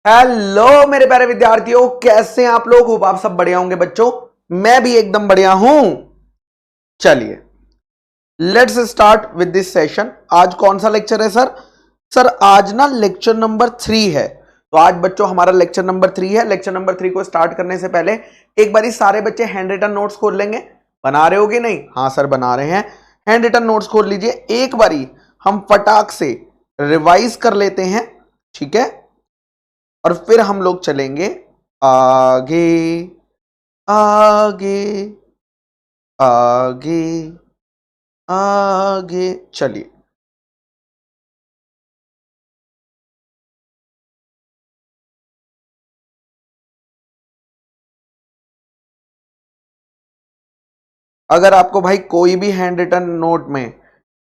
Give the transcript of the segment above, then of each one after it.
Hello मेरे प्यारे विद्यार्थियों, कैसे हैं आप लोग। होप आप सब बढ़िया होंगे बच्चों। मैं भी एकदम बढ़िया हूं। चलिए let's start with this session. आज कौन सा लेक्चर है सर? सर आज ना लेक्चर नंबर 3 है। तो आज बच्चों हमारा लेक्चर नंबर 3 है। लेक्चर नंबर 3 को स्टार्ट करने से पहले एक बारी सारे बच्चे हैंड रिटन नोट्स खोल लेंगे। बना रहे हो कि नहीं? हाँ सर बना रहे हैं। हैंड रिटन नोट्स खोल लीजिए। एक बारी हम फटाक से रिवाइज कर लेते हैं, ठीक है? और फिर हम लोग चलेंगे आगे आगे आगे आगे। चलिए अगर आपको भाई कोई भी हैंड रिटन नोट में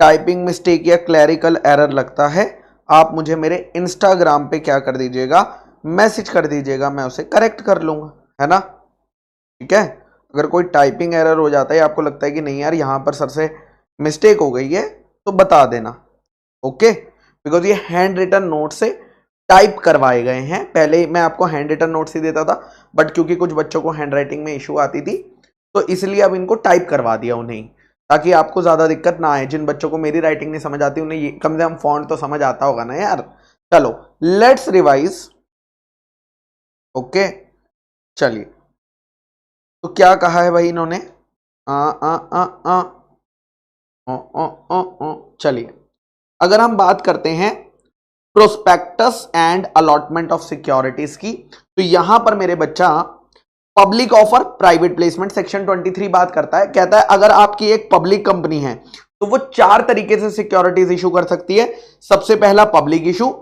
टाइपिंग मिस्टेक या क्लैरिकल एरर लगता है, आप मुझे मेरे इंस्टाग्राम पे क्या कर दीजिएगा, मैसेज कर दीजिएगा, मैं उसे करेक्ट कर लूंगा, है ना? ठीक है। अगर कोई टाइपिंग एरर हो जाता है, आपको लगता है कि नहीं यार यहां पर सर से मिस्टेक हो गई है, तो बता देना। ओके, बिकॉज ये हैंड रिटन नोट से टाइप करवाए गए हैं। पहले मैं आपको हैंड रिटन नोट्स ही देता था, बट क्योंकि कुछ बच्चों को हैंड राइटिंग में इशू आती थी, तो इसलिए अब इनको टाइप करवा दिया उन्हें, ताकि आपको ज्यादा दिक्कत ना आए। जिन बच्चों को मेरी राइटिंग नहीं समझ आती, उन्हें कम से कम फॉन्ट तो समझ आता होगा ना यार। चलो लेट्स रिवाइज। ओके चलिए, तो क्या कहा है भाई इन्होंने? आ आ आ आ चलिए, अगर हम बात करते हैं prospectus and allotment of securities की, तो यहां पर मेरे बच्चा public offer private placement section 23 बात करता है। कहता है अगर आपकी एक पब्लिक कंपनी है तो वो 4 तरीके से सिक्योरिटीज इशू कर सकती है। सबसे पहला पब्लिक इशू,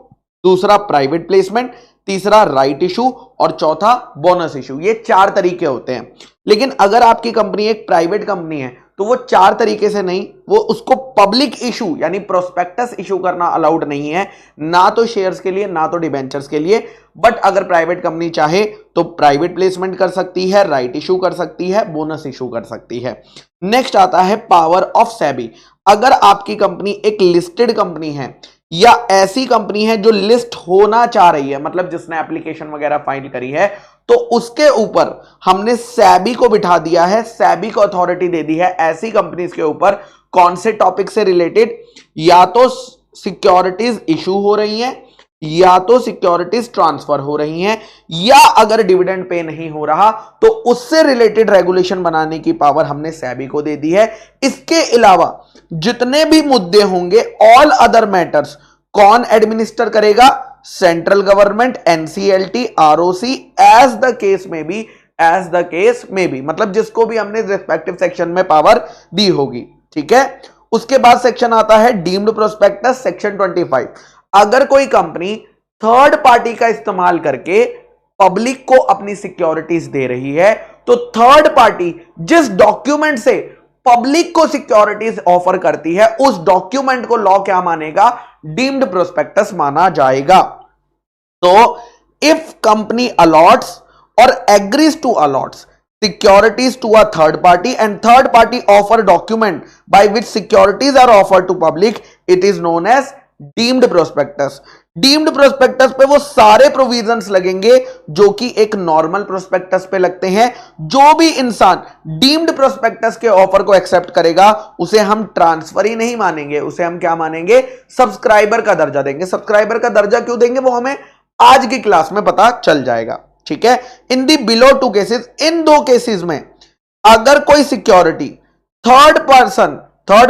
दूसरा प्राइवेट प्लेसमेंट, तीसरा राइट इशू और चौथा बोनस इशू। ये 4 तरीके होते हैं। लेकिन अगर आपकी कंपनी एक प्राइवेट कंपनी है तो वो 4 तरीके से नहीं, वो उसको पब्लिक इशू यानी प्रोस्पेक्टस इशू करना अलाउड नहीं है, ना तो शेयर्स के लिए ना तो डिबेंचर्स के लिए। बट अगर प्राइवेट कंपनी चाहे तो प्राइवेट प्लेसमेंट कर सकती है, राइट इशू कर सकती है, बोनस इशू कर सकती है। नेक्स्ट आता है पावर ऑफ सेबी। अगर आपकी कंपनी एक लिस्टेड कंपनी है या ऐसी कंपनी है जो लिस्ट होना चाह रही है, मतलब जिसने एप्लीकेशन वगैरह फाइल करी है, तो उसके ऊपर हमने सेबी को बिठा दिया है, सेबी को अथॉरिटी दे दी है ऐसी कंपनीज के ऊपर। कौन से टॉपिक से रिलेटेड? या तो सिक्योरिटीज इशू हो रही हैं, या तो सिक्योरिटीज ट्रांसफर हो रही हैं, या अगर डिविडेंड पे नहीं हो रहा तो उससे रिलेटेड रेगुलेशन बनाने की पावर हमने सेबी को दे दी है। इसके अलावा जितने भी मुद्दे होंगे, ऑल अदर मैटर्स कौन एडमिनिस्टर करेगा? Central government, NCLT, ROC, as the case में भी, एज द केस में भी, मतलब जिसको भी हमने रिस्पेक्टिव सेक्शन में पावर दी होगी। ठीक है। उसके बाद सेक्शन आता है डीम्ड प्रोस्पेक्टस, सेक्शन 25। अगर कोई कंपनी थर्ड पार्टी का इस्तेमाल करके पब्लिक को अपनी सिक्योरिटीज दे रही है, तो थर्ड पार्टी जिस डॉक्यूमेंट से पब्लिक को सिक्योरिटीज ऑफर करती है, उस डॉक्यूमेंट को लॉ क्या मानेगा? डीम्ड प्रोस्पेक्टस माना जाएगा। तो इफ कंपनी अलॉट्स और agrees to allots securities to a third party and third party offer document by which securities are offered to public, it is known as deemed prospectus. Deemed prospectus पे वो सारे provisions लगेंगे जो कि एक normal prospectus पे लगते हैं। जो भी इंसान डीम्ड प्रोस्पेक्टस के ऑफर को एक्सेप्ट करेगा उसे हम ट्रांसफर ही नहीं मानेंगे, उसे हम क्या मानेंगे? सब्सक्राइबर का दर्जा देंगे। सब्सक्राइबर का दर्जा क्यों देंगे वो हमें आज की क्लास में पता चल जाएगा। ठीक है। In the below 2 cases, in 2 cases में अगर कोई सिक्योरिटी थर्ड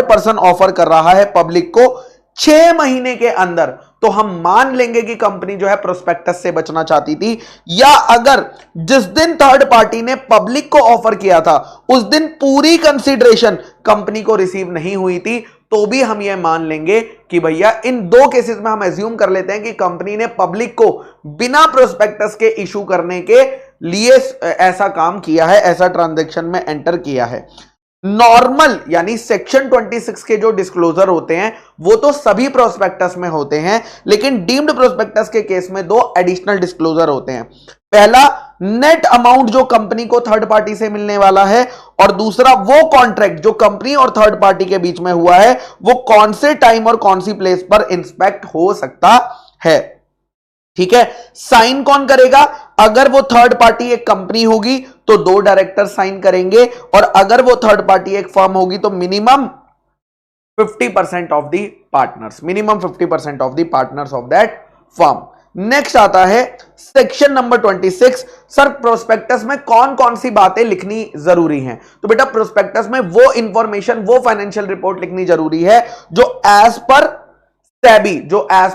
पर्सन ऑफर कर रहा है पब्लिक को 6 महीने के अंदर, तो हम मान लेंगे कि कंपनी जो है प्रोस्पेक्टस से बचना चाहती थी। या अगर जिस दिन थर्ड पार्टी ने पब्लिक को ऑफर किया था उस दिन पूरी कंसीडरेशन कंपनी को रिसीव नहीं हुई थी, तो भी हम यह मान लेंगे कि भैया इन 2 केसेस में हम एज्यूम कर लेते हैं कि कंपनी ने पब्लिक को बिना प्रोस्पेक्टस के इशू करने के लिए ऐसा काम किया है, ऐसा ट्रांजैक्शन में एंटर किया है। नॉर्मल यानी सेक्शन 26 के जो डिस्क्लोजर होते हैं वो तो सभी प्रोस्पेक्टस में होते हैं, लेकिन डीम्ड प्रोस्पेक्टस के केस में 2 एडिशनल डिस्क्लोजर होते हैं। पहला नेट अमाउंट जो कंपनी को थर्ड पार्टी से मिलने वाला है, और दूसरा वो कॉन्ट्रैक्ट जो कंपनी और थर्ड पार्टी के बीच में हुआ है वो कौन से टाइम और कौन सी प्लेस पर इंस्पेक्ट हो सकता है। ठीक है। साइन कौन करेगा? अगर वो थर्ड पार्टी एक कंपनी होगी तो 2 डायरेक्टर साइन करेंगे, और अगर वो थर्ड पार्टी एक फर्म होगी तो minimum 50% of the partners, minimum 50% of the partners of that firm. Next आता है सेक्शन नंबर 26। सर प्रोस्पेक्टस में कौन कौन सी बातें लिखनी जरूरी हैं? तो बेटा प्रोस्पेक्टस में वो इंफॉर्मेशन, वो फाइनेंशियल रिपोर्ट लिखनी जरूरी है जो एज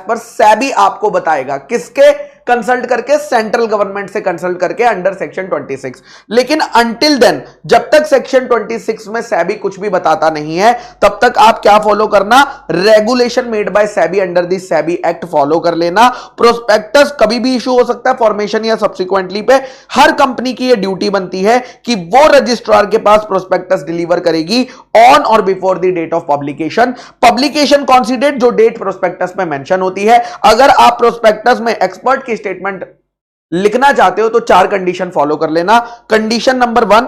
पर सेबी आपको बताएगा। किसके कंसल्ट करके? सेंट्रल गवर्नमेंट से कंसल्ट करके अंडर सेक्शन 26। लेकिन अंटिल देन, जब तक सेक्शन 26 में सेबी कुछ भी बताता नहीं है, तब तक आप क्या फॉलो करना? Regulation made by SEBI under the SEBI act follow कर लेना। प्रोस्पेक्टस कभी भी इशू हो सकता है फॉर्मेशन या सब्सिक्वेंटली पे। हर कंपनी की यह ड्यूटी बनती है कि वो रजिस्ट्रार के पास प्रोस्पेक्टस डिलीवर करेगी ऑन और before the date of publication. Publication कौन सी डेट? जो डेट प्रोस्पेक्टस में मेंशन होती है। अगर आप प्रोस्पेक्टस में एक्सपर्ट की स्टेटमेंट लिखना चाहते हो तो 4 कंडीशन फॉलो कर लेना। कंडीशन नंबर 1,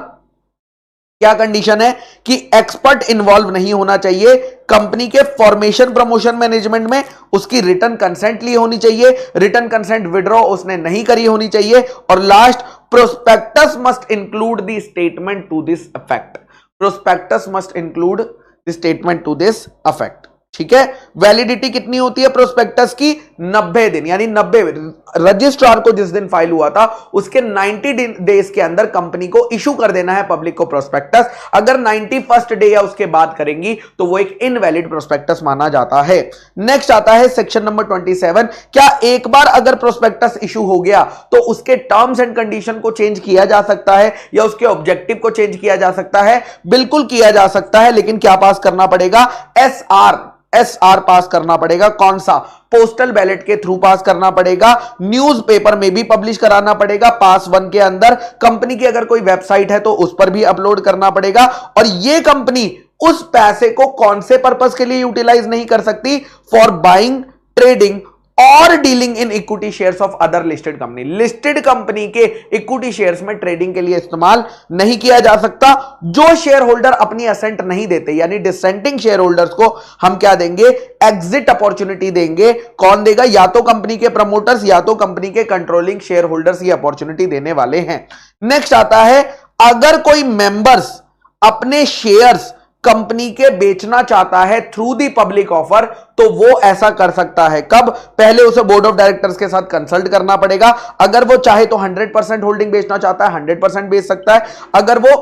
क्या कंडीशन है? कि एक्सपर्ट इन्वॉल्व नहीं होना चाहिए कंपनी के फॉर्मेशन, प्रमोशन, मैनेजमेंट में। उसकी रिटर्न कंसेंट ली होनी चाहिए, रिटर्न कंसेंट विड्रॉ उसने नहीं करी होनी चाहिए। और last, prospectus must include the statement to this effect. Prospectus must include the statement to this effect. ठीक है। वैलिडिटी कितनी होती है प्रोस्पेक्टस की? 90 दिन, यानी 90 रजिस्ट्रार को जिस दिन फाइल हुआ था उसके 90 डेज के अंदर कंपनी को इशू कर देना है पब्लिक को प्रोस्पेक्टस। अगर 91st डे या उसके बाद करेंगी तो वो एक इनवैलिड प्रोस्पेक्टस माना जाता है। नेक्स्ट आता है सेक्शन नंबर 27। क्या एक बार अगर प्रोस्पेक्टस इशू हो गया तो उसके टर्म्स एंड कंडीशन को चेंज किया जा सकता है या उसके ऑब्जेक्टिव को चेंज किया जा सकता है? बिल्कुल किया जा सकता है, लेकिन क्या पास करना पड़ेगा? एसआर पास करना पड़ेगा। कौन सा? पोस्टल बैलेट के थ्रू पास करना पड़ेगा, न्यूज़पेपर में भी पब्लिश कराना पड़ेगा, पास 1 के अंदर। कंपनी की अगर कोई वेबसाइट है तो उस पर भी अपलोड करना पड़ेगा। और यह कंपनी उस पैसे को कौन से पर्पस के लिए यूटिलाइज नहीं कर सकती? फॉर बाइंग, ट्रेडिंग और dealing in equity shares of other listed company. Listed company के इक्विटी शेयर्स में ट्रेडिंग के लिए इस्तेमाल नहीं किया जा सकता। जो शेयर होल्डर अपनी असेंट नहीं देते, यानी डिसेंटिंग शेयर होल्डर्स को हम क्या देंगे? एग्जिट अपॉर्चुनिटी देंगे। कौन देगा? या तो कंपनी के प्रमोटर्स या तो कंपनी के कंट्रोलिंग शेयर होल्डर्स ये अपॉर्चुनिटी देने वाले हैं। नेक्स्ट आता है, अगर कोई मेंबर्स अपने शेयर्स कंपनी के बेचना चाहता है थ्रू दी पब्लिक ऑफर, तो वो ऐसा कर सकता है। कब? पहले उसे बोर्ड ऑफ डायरेक्टर्स के साथ कंसल्ट करना पड़ेगा। अगर वो चाहे तो 100% होल्डिंग बेचना चाहता है 100% बेच सकता है। अगर वो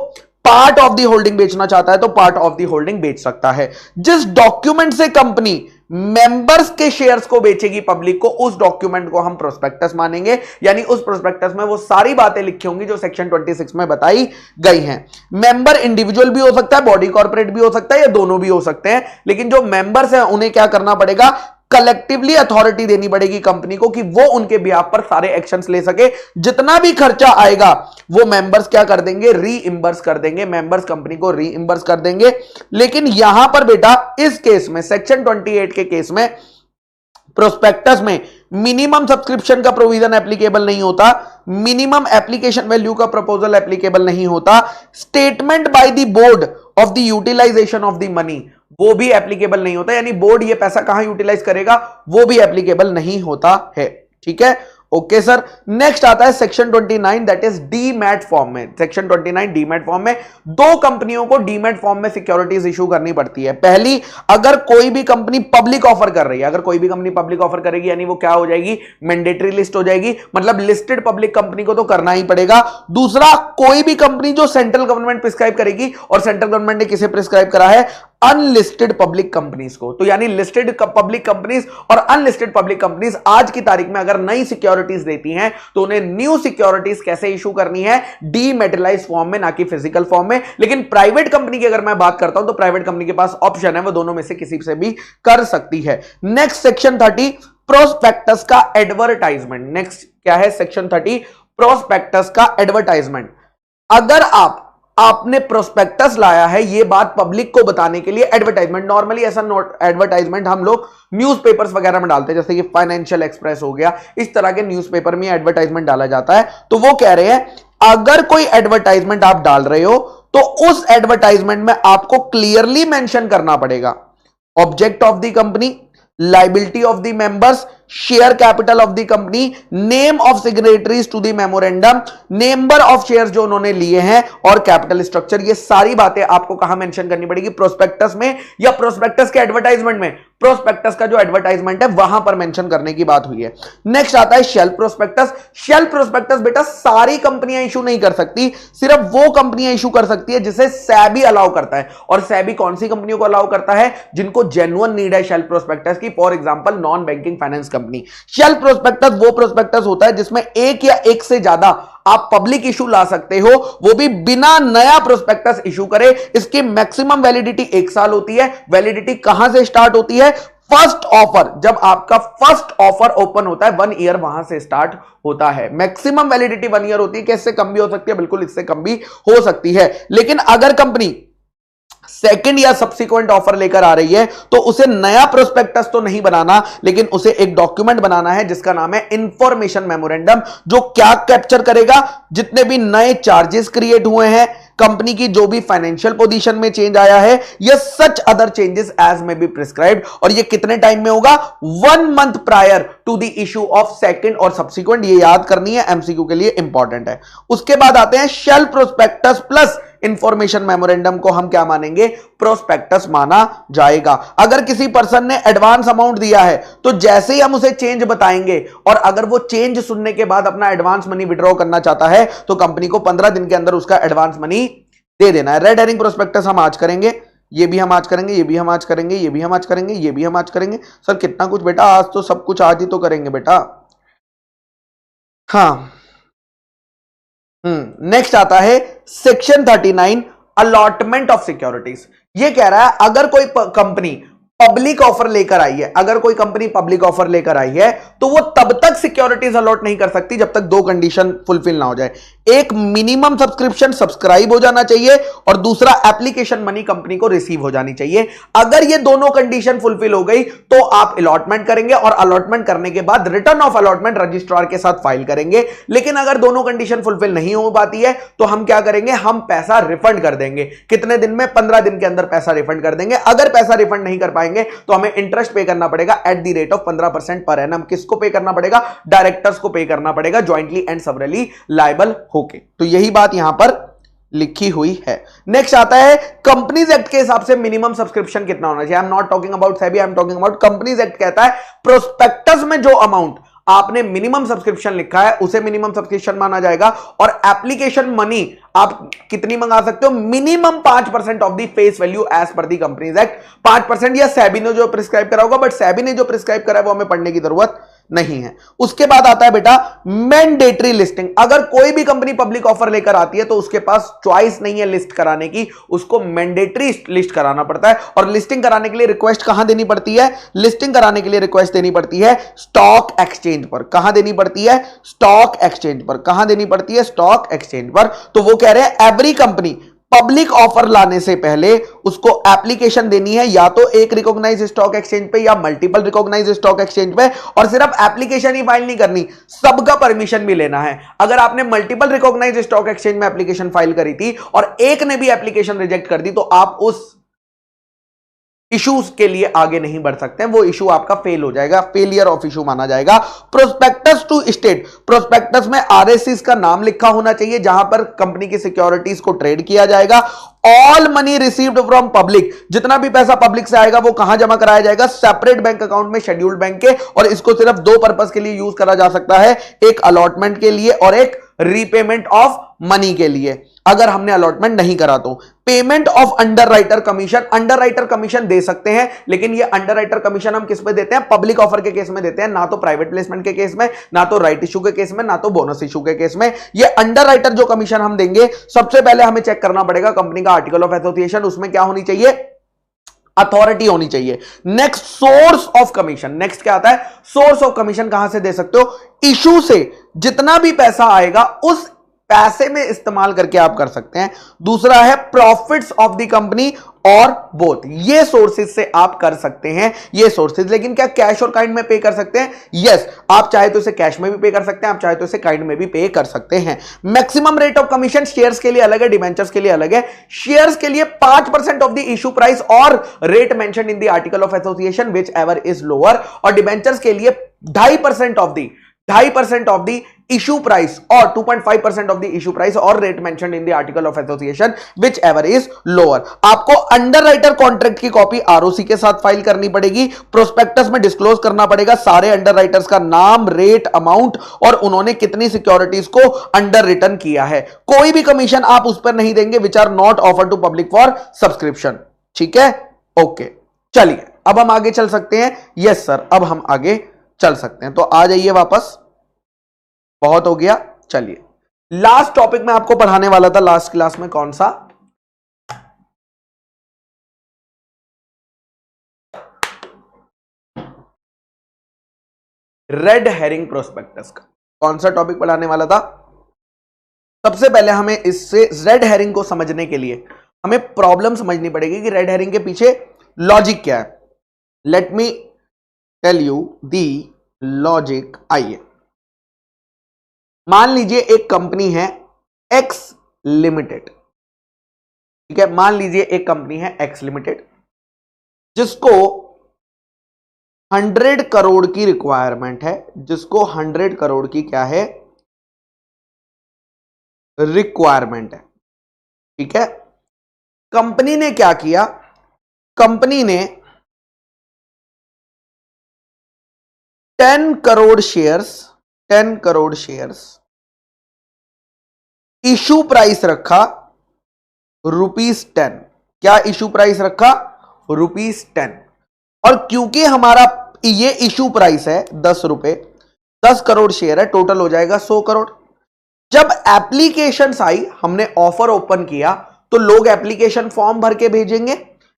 पार्ट ऑफ दी होल्डिंग बेचना चाहता है तो पार्ट ऑफ दी होल्डिंग बेच सकता है। जिस डॉक्यूमेंट से कंपनी मेंबर्स के शेयर्स को बेचेगी पब्लिक को, उस डॉक्यूमेंट को हम प्रोस्पेक्टस मानेंगे। यानी उस प्रोस्पेक्टस में वो सारी बातें लिखी होंगी जो सेक्शन 26 में बताई गई हैं। मेंबर इंडिविजुअल भी हो सकता है, बॉडी कॉर्पोरेट भी हो सकता है, या दोनों भी हो सकते हैं। लेकिन जो मेंबर्स हैं उन्हें क्या करना पड़ेगा? कलेक्टिवली अथॉरिटी देनी पड़ेगी कंपनी को कि वो उनके बिहाफ पर सारे एक्शंस ले सके। जितना भी खर्चा आएगा वो मेंबर्स क्या कर देंगे? रीइंबर्स कर देंगे। मेंबर्स कंपनी को रीइंबर्स कर देंगे। लेकिन यहां पर बेटा इस केस में, सेक्शन 28 के केस में, प्रोस्पेक्टस में मिनिमम सब्सक्रिप्शन का प्रोविजन एप्लीकेबल नहीं होता, मिनिमम एप्लीकेशन वैल्यू का प्रपोजल एप्लीकेबल नहीं होता, statement by the board of the utilization of the money वो भी एप्लीकेबल नहीं होता। यानी बोर्ड ये पैसा कहां यूटिलाइज करेगा वो भी एप्लीकेबल नहीं होता है। ठीक है। Okay sir. नेक्स्ट आता है section 29, that is demat form में। सेक्शन 29 डीमैट फॉर्म में 2 कंपनियों को डीमैट फॉर्म में सिक्योरिटीज इशू करनी पड़ती है। पहली, अगर कोई भी कंपनी पब्लिक ऑफर कर रही है, अगर कोई भी कंपनी पब्लिक ऑफर करेगी यानी वो क्या हो जाएगी? मैंडेटरी लिस्ट हो जाएगी, मतलब लिस्टेड पब्लिक कंपनी को तो करना ही पड़ेगा। दूसरा, कोई भी कंपनी जो सेंट्रल गवर्नमेंट प्रिस्क्राइब करेगी, और सेंट्रल गवर्नमेंट ने किसे प्रिस्क्राइब करा है? अनलिस्टेड पब्लिक कंपनीज को। तो यानी लिस्टेड पब्लिक कंपनीज और अनलिस्टेड पब्लिक कंपनीज आज की तारीख में अगर नई सिक्योरिटीज देती हैं तो उन्हें न्यू सिक्योरिटीज कैसे इशू करनी है? डीमेटलाइज्ड फॉर्म में, ना कि फिजिकल फॉर्म में। लेकिन प्राइवेट कंपनी की अगर मैं बात करता हूं तो प्राइवेट कंपनी के पास ऑप्शन है, वो दोनों में से किसी से भी कर सकती है। नेक्स्ट सेक्शन 30, प्रोस्पेक्टस का एडवर्टाइजमेंट। नेक्स्ट क्या है? सेक्शन 30, प्रोस्पेक्टस का एडवर्टाइजमेंट। अगर आपने प्रोस्पेक्टस लाया है ये बात पब्लिक को बताने के लिए, एडवर्टाइजमेंट, नॉर्मली ऐसा एडवर्टाइजमेंट हम लोग न्यूज़पेपर्स वगैरह में डालते हैं, जैसे कि फाइनेंशियल एक्सप्रेस हो गया, इस तरह के न्यूज़पेपर में एडवर्टाइजमेंट डाला जाता है। तो वो कह रहे हैं अगर कोई एडवर्टाइजमेंट आप डाल रहे हो तो उस एडवर्टाइजमेंट में आपको क्लियरली मेंशन करना पड़ेगा object of the company, liability of the members, share capital of the company, name of signatories to the memorandum, number of shares जो उन्होंने लिए हैं और कैपिटल स्ट्रक्चर। ये सारी बातें आपको कहां मेंशन करनी पड़ेगी? प्रोस्पेक्टस में या प्रोस्पेक्टस के एडवर्टाइजमेंट में? प्रोस्पेक्टस का जो एडवर्टाइजमेंट है वहां पर मेंशन करने की बात हुई है। नेक्स्ट आता है शेल्फ प्रोस्पेक्टस। शेल्फ प्रोस्पेक्टस बेटा सारी कंपनियां इशू नहीं कर सकती, सिर्फ वो कंपनियां इशू कर सकती है जिसे सेबी अलाउ करता है। और सेबी कौन सी कंपनियों को अलाउ करता है? जिनको जेन्युइन नीड है शेल्फ प्रोस्पेक्टस की, for example non banking finance company. Shelf prospectus वो प्रोस्पेक्टस होता है जिसमें एक या एक से ज्यादा आप पब्लिक इशू ला सकते हो, वो भी बिना नया प्रोस्पेक्टस इशू करे। इसकी मैक्सिमम वैलिडिटी 1 साल होती है। वैलिडिटी कहां से स्टार्ट होती है? फर्स्ट ऑफर, जब आपका फर्स्ट ऑफर ओपन होता है 1 ईयर वहां से स्टार्ट होता है। मैक्सिमम वैलिडिटी 1 ईयर होती है कि इससे कम भी हो सकती है, बिल्कुल इससे कम भी हो सकती है। लेकिन अगर कंपनी सेकंड या सब्सिक्वेंट ऑफर लेकर आ रही है तो उसे नया प्रोस्पेक्टस तो नहीं बनाना, लेकिन उसे एक डॉक्यूमेंट बनाना है जिसका नाम है इंफॉर्मेशन मेमोरेंडम, जो क्या कैप्चर करेगा? जितने भी नए चार्जेस क्रिएट हुए हैं, कंपनी की जो भी फाइनेंशियल पोजीशन में चेंज आया है, ये सच अदर चेंजेस एज में बी प्रिस्क्राइब्ड। और ये कितने टाइम में होगा? 1 month prior to the issue of second और सब्सिक्वेंट। ये याद करनी है, एमसीक्यू के लिए इंपॉर्टेंट है। उसके बाद आते हैं shelf prospectus plus information memorandum को हम क्या मानेंगे? प्रोस्पेक्टस माना जाएगा। अगर किसी पर्सन ने एडवांस अमाउंट दिया है तो जैसे ही हम उसे चेंज बताएंगे और अगर वो चेंज सुनने के बाद अपना एडवांस मनी विड्रॉ करना चाहता है तो कंपनी को 15 दिन के अंदर उसका एडवांस मनी दे देना है। रेड हेरिंग प्रोस्पेक्टस हम आज करेंगे, ये भी हम आज करेंगे, ये भी हम आज करेंगे, ये भी हम आज करेंगे, ये भी हम आज करेंगे। सर कितना कुछ बेटा, आज तो सब कुछ आज ही तो करेंगे बेटा। हाँ, नेक्स्ट आता है सेक्शन 39 अलॉटमेंट ऑफ सिक्योरिटीज। ये कह रहा है अगर कोई कंपनी पब्लिक ऑफर लेकर आई है, अगर कोई कंपनी पब्लिक ऑफर लेकर आई है तो वो तब तक सिक्योरिटीज अलॉट नहीं कर सकती जब तक 2 कंडीशन फुलफिल ना हो जाए। एक, मिनिमम सब्सक्रिप्शन सब्सक्राइब हो जाना चाहिए और दूसरा, एप्लीकेशन मनी कंपनी को रिसीव हो जानी चाहिए। अगर ये दोनों कंडीशन फुलफिल हो गई तो आप अलॉटमेंट करेंगे और अलॉटमेंट करने के बाद रिटर्न ऑफ अलॉटमेंट रजिस्ट्रार के साथ फाइल करेंगे। लेकिन अगर दोनों कंडीशन फुलफिल नहीं हो पाती है तो हम क्या करेंगे? हम पैसा रिफंड कर देंगे। कितने दिन में? 15 दिन के अंदर पैसा रिफंड कर देंगे। अगर पैसा रिफंड नहीं कर पाएंगे तो हमें इंटरेस्ट पे करना पड़ेगा at the rate of 15% per annum. किसको पे करना पड़ेगा? डायरेक्टर्स को पे करना पड़ेगा, ज्वाइंटली एंड सेवरली लायबल होके। तो यही बात यहां पर लिखी हुई है। नेक्स्ट आता है कंपनीज एक्ट के हिसाब से मिनिमम सब्सक्रिप्शन कितना होना चाहिए। I am not talking about SEBI, I am talking about companies act. कहता है प्रोस्पेक्टस में जो अमाउंट आपने मिनिमम सब्सक्रिप्शन लिखा है उसे मिनिमम सब्सक्रिप्शन माना जाएगा। और एप्लीकेशन मनी आप कितनी मंगा सकते हो? Minimum 5% of the face value as पर द कंपनीज एक्ट। 5% या सेबी ने जो प्रिस्क्राइब करा होगा, बट सेबी ने जो प्रिस्क्राइब करा है वो हमें पढ़ने की जरूरत नहीं है। उसके बाद आता है बेटा मैंडेटरी लिस्टिंग। अगर कोई भी कंपनी पब्लिक ऑफर लेकर आती है तो उसके पास चॉइस नहीं है लिस्ट कराने की, उसको मैंडेटरी लिस्ट कराना पड़ता है। और लिस्टिंग कराने के लिए रिक्वेस्ट कहां देनी पड़ती है? लिस्टिंग कराने के लिए रिक्वेस्ट देनी पड़ती है स्टॉक एक्सचेंज पर। कहां देनी पड़ती है? स्टॉक एक्सचेंज पर। कहां देनी पड़ती है? स्टॉक एक्सचेंज पर। तो वो कह रहे हैं एवरी कंपनी पब्लिक ऑफर लाने से पहले उसको एप्लीकेशन देनी है, या तो एक रिकॉग्नाइज स्टॉक एक्सचेंज पे या मल्टीपल रिकॉग्नाइज स्टॉक एक्सचेंज पे। और सिर्फ एप्लीकेशन ही फाइल नहीं करनी, सबका परमिशन भी लेना है। अगर आपने मल्टीपल रिकॉग्नाइज स्टॉक एक्सचेंज में एप्लीकेशन फाइल करी थी और एक ने भी एप्लीकेशन रिजेक्ट कर दी तो आप उस इश्यूज के लिए आगे नहीं बढ़ सकते हैं, वो इशू आपका फेल हो जाएगा, फेलियर ऑफ इशू माना जाएगा। प्रोस्पेक्टस टू स्टेट, प्रोस्पेक्टस में आरएससीज का नाम लिखा होना चाहिए जहां पर कंपनी की सिक्योरिटीज को ट्रेड किया जाएगा। All money received from public, जितना भी पैसा पब्लिक से आएगा वो कहां जमा कराया जाएगा? सेपरेट बैंक अकाउंट में, शेड्यूल्ड बैंक के। और इसको सिर्फ 2 पर्पस के लिए यूज करा जा सकता है, एक अलॉटमेंट के लिए और एक रीपेमेंट ऑफ मनी के लिए। अगर हमने अलॉटमेंट नहीं करा तो payment of underwriter commission, underwriter commission दे सकते हैं, लेकिन ये अंडरराइटर कमीशन हम किस पे देते हैं? पब्लिक ऑफर के केस में देते हैं, ना तो प्राइवेट प्लेसमेंट के केस में, ना तो राइट इशू के केस में, ना तो बोनस इशू के केस में। ये अंडरराइटर जो कमीशन हम देंगे, सबसे पहले हमें चेक करना पड़ेगा कंपनी का आर्टिकल ऑफ एसोसिएशन, उसमें क्या होनी चाहिए? अथॉरिटी होनी चाहिए। Next, source of commission. Next क्या आता है? सोर्स ऑफ कमीशन कहां से दे सकते हो? इशू से जितना भी पैसा आएगा उस पैसे में इस्तेमाल करके आप कर सकते हैं। दूसरा है प्रॉफिट्स ऑफ द कंपनी और बोथ, ये सोर्सेज से आप कर सकते हैं ये सोर्सेज। लेकिन क्या कैश और काइंड में पे कर सकते हैं? यस, आप चाहे तो इसे कैश में भी पे कर सकते हैं, आप चाहे तो इसे काइंड में भी पे कर सकते हैं। Maximum rate of commission shares के लिए अलग है, डिबेंचर्स के लिए अलग है। शेयर्स के लिए 5% ऑफ द इशू प्राइस और rate mention in the article of association which ever is lower, और डिबेंचर्स के लिए 2.5% ऑफ द इशू प्राइस और 2.5% ऑफ द इशू प्राइस और rate mentioned in the article of association which ever is lower. आपको underwriter contract की copy ROC के साथ file करनी पड़ेगी। प्रोस्पेक्टस में डिस्क्लोज करना पड़ेगा सारे अंडरराइटर्स का नाम, रेट, अमाउंट और उन्होंने कितनी सिक्योरिटीज को अंडर रिटर्न किया है। कोई भी कमीशन आप उस पर नहीं देंगे which are not offer to public for subscription. ठीक है, ओके। चलिए अब हम आगे चल सकते हैं। यस सर, अब हम आगे चल सकते हैं, तो आ जाइए वापस। बहुत हो गया। चलिए लास्ट टॉपिक मैं आपको पढ़ाने वाला था लास्ट क्लास में, कौन सा? रेड हेरिंग प्रोस्पेक्टस का। कौन सा टॉपिक पढ़ाने वाला था? सबसे पहले हमें इससे रेड हेरिंग को समझने के लिए हमें प्रॉब्लम समझनी पड़ेगी कि रेड हेरिंग के पीछे लॉजिक क्या है। Let me tell you the logic. आइए, मान लीजिए एक कंपनी है एक्स लिमिटेड। ठीक है, मान लीजिए एक कंपनी है एक्स लिमिटेड जिसको 100 करोड़ की रिक्वायरमेंट है, जिसको 100 करोड़ की क्या है? रिक्वायरमेंट है। ठीक है, कंपनी ने क्या किया? कंपनी ने 10 करोड़ शेयर्स इशू प्राइस रखा ₹10। क्या इशू प्राइस रखा? ₹10। और क्योंकि हमारा ये इशू प्राइस है 10 रुपए, 10 करोड़ शेयर है, टोटल हो जाएगा 100 करोड़। जब एप्लीकेशंस आई, हमने ऑफर ओपन किया, तो लोग एप्लीकेशन फॉर्म भर के भेजेंगे।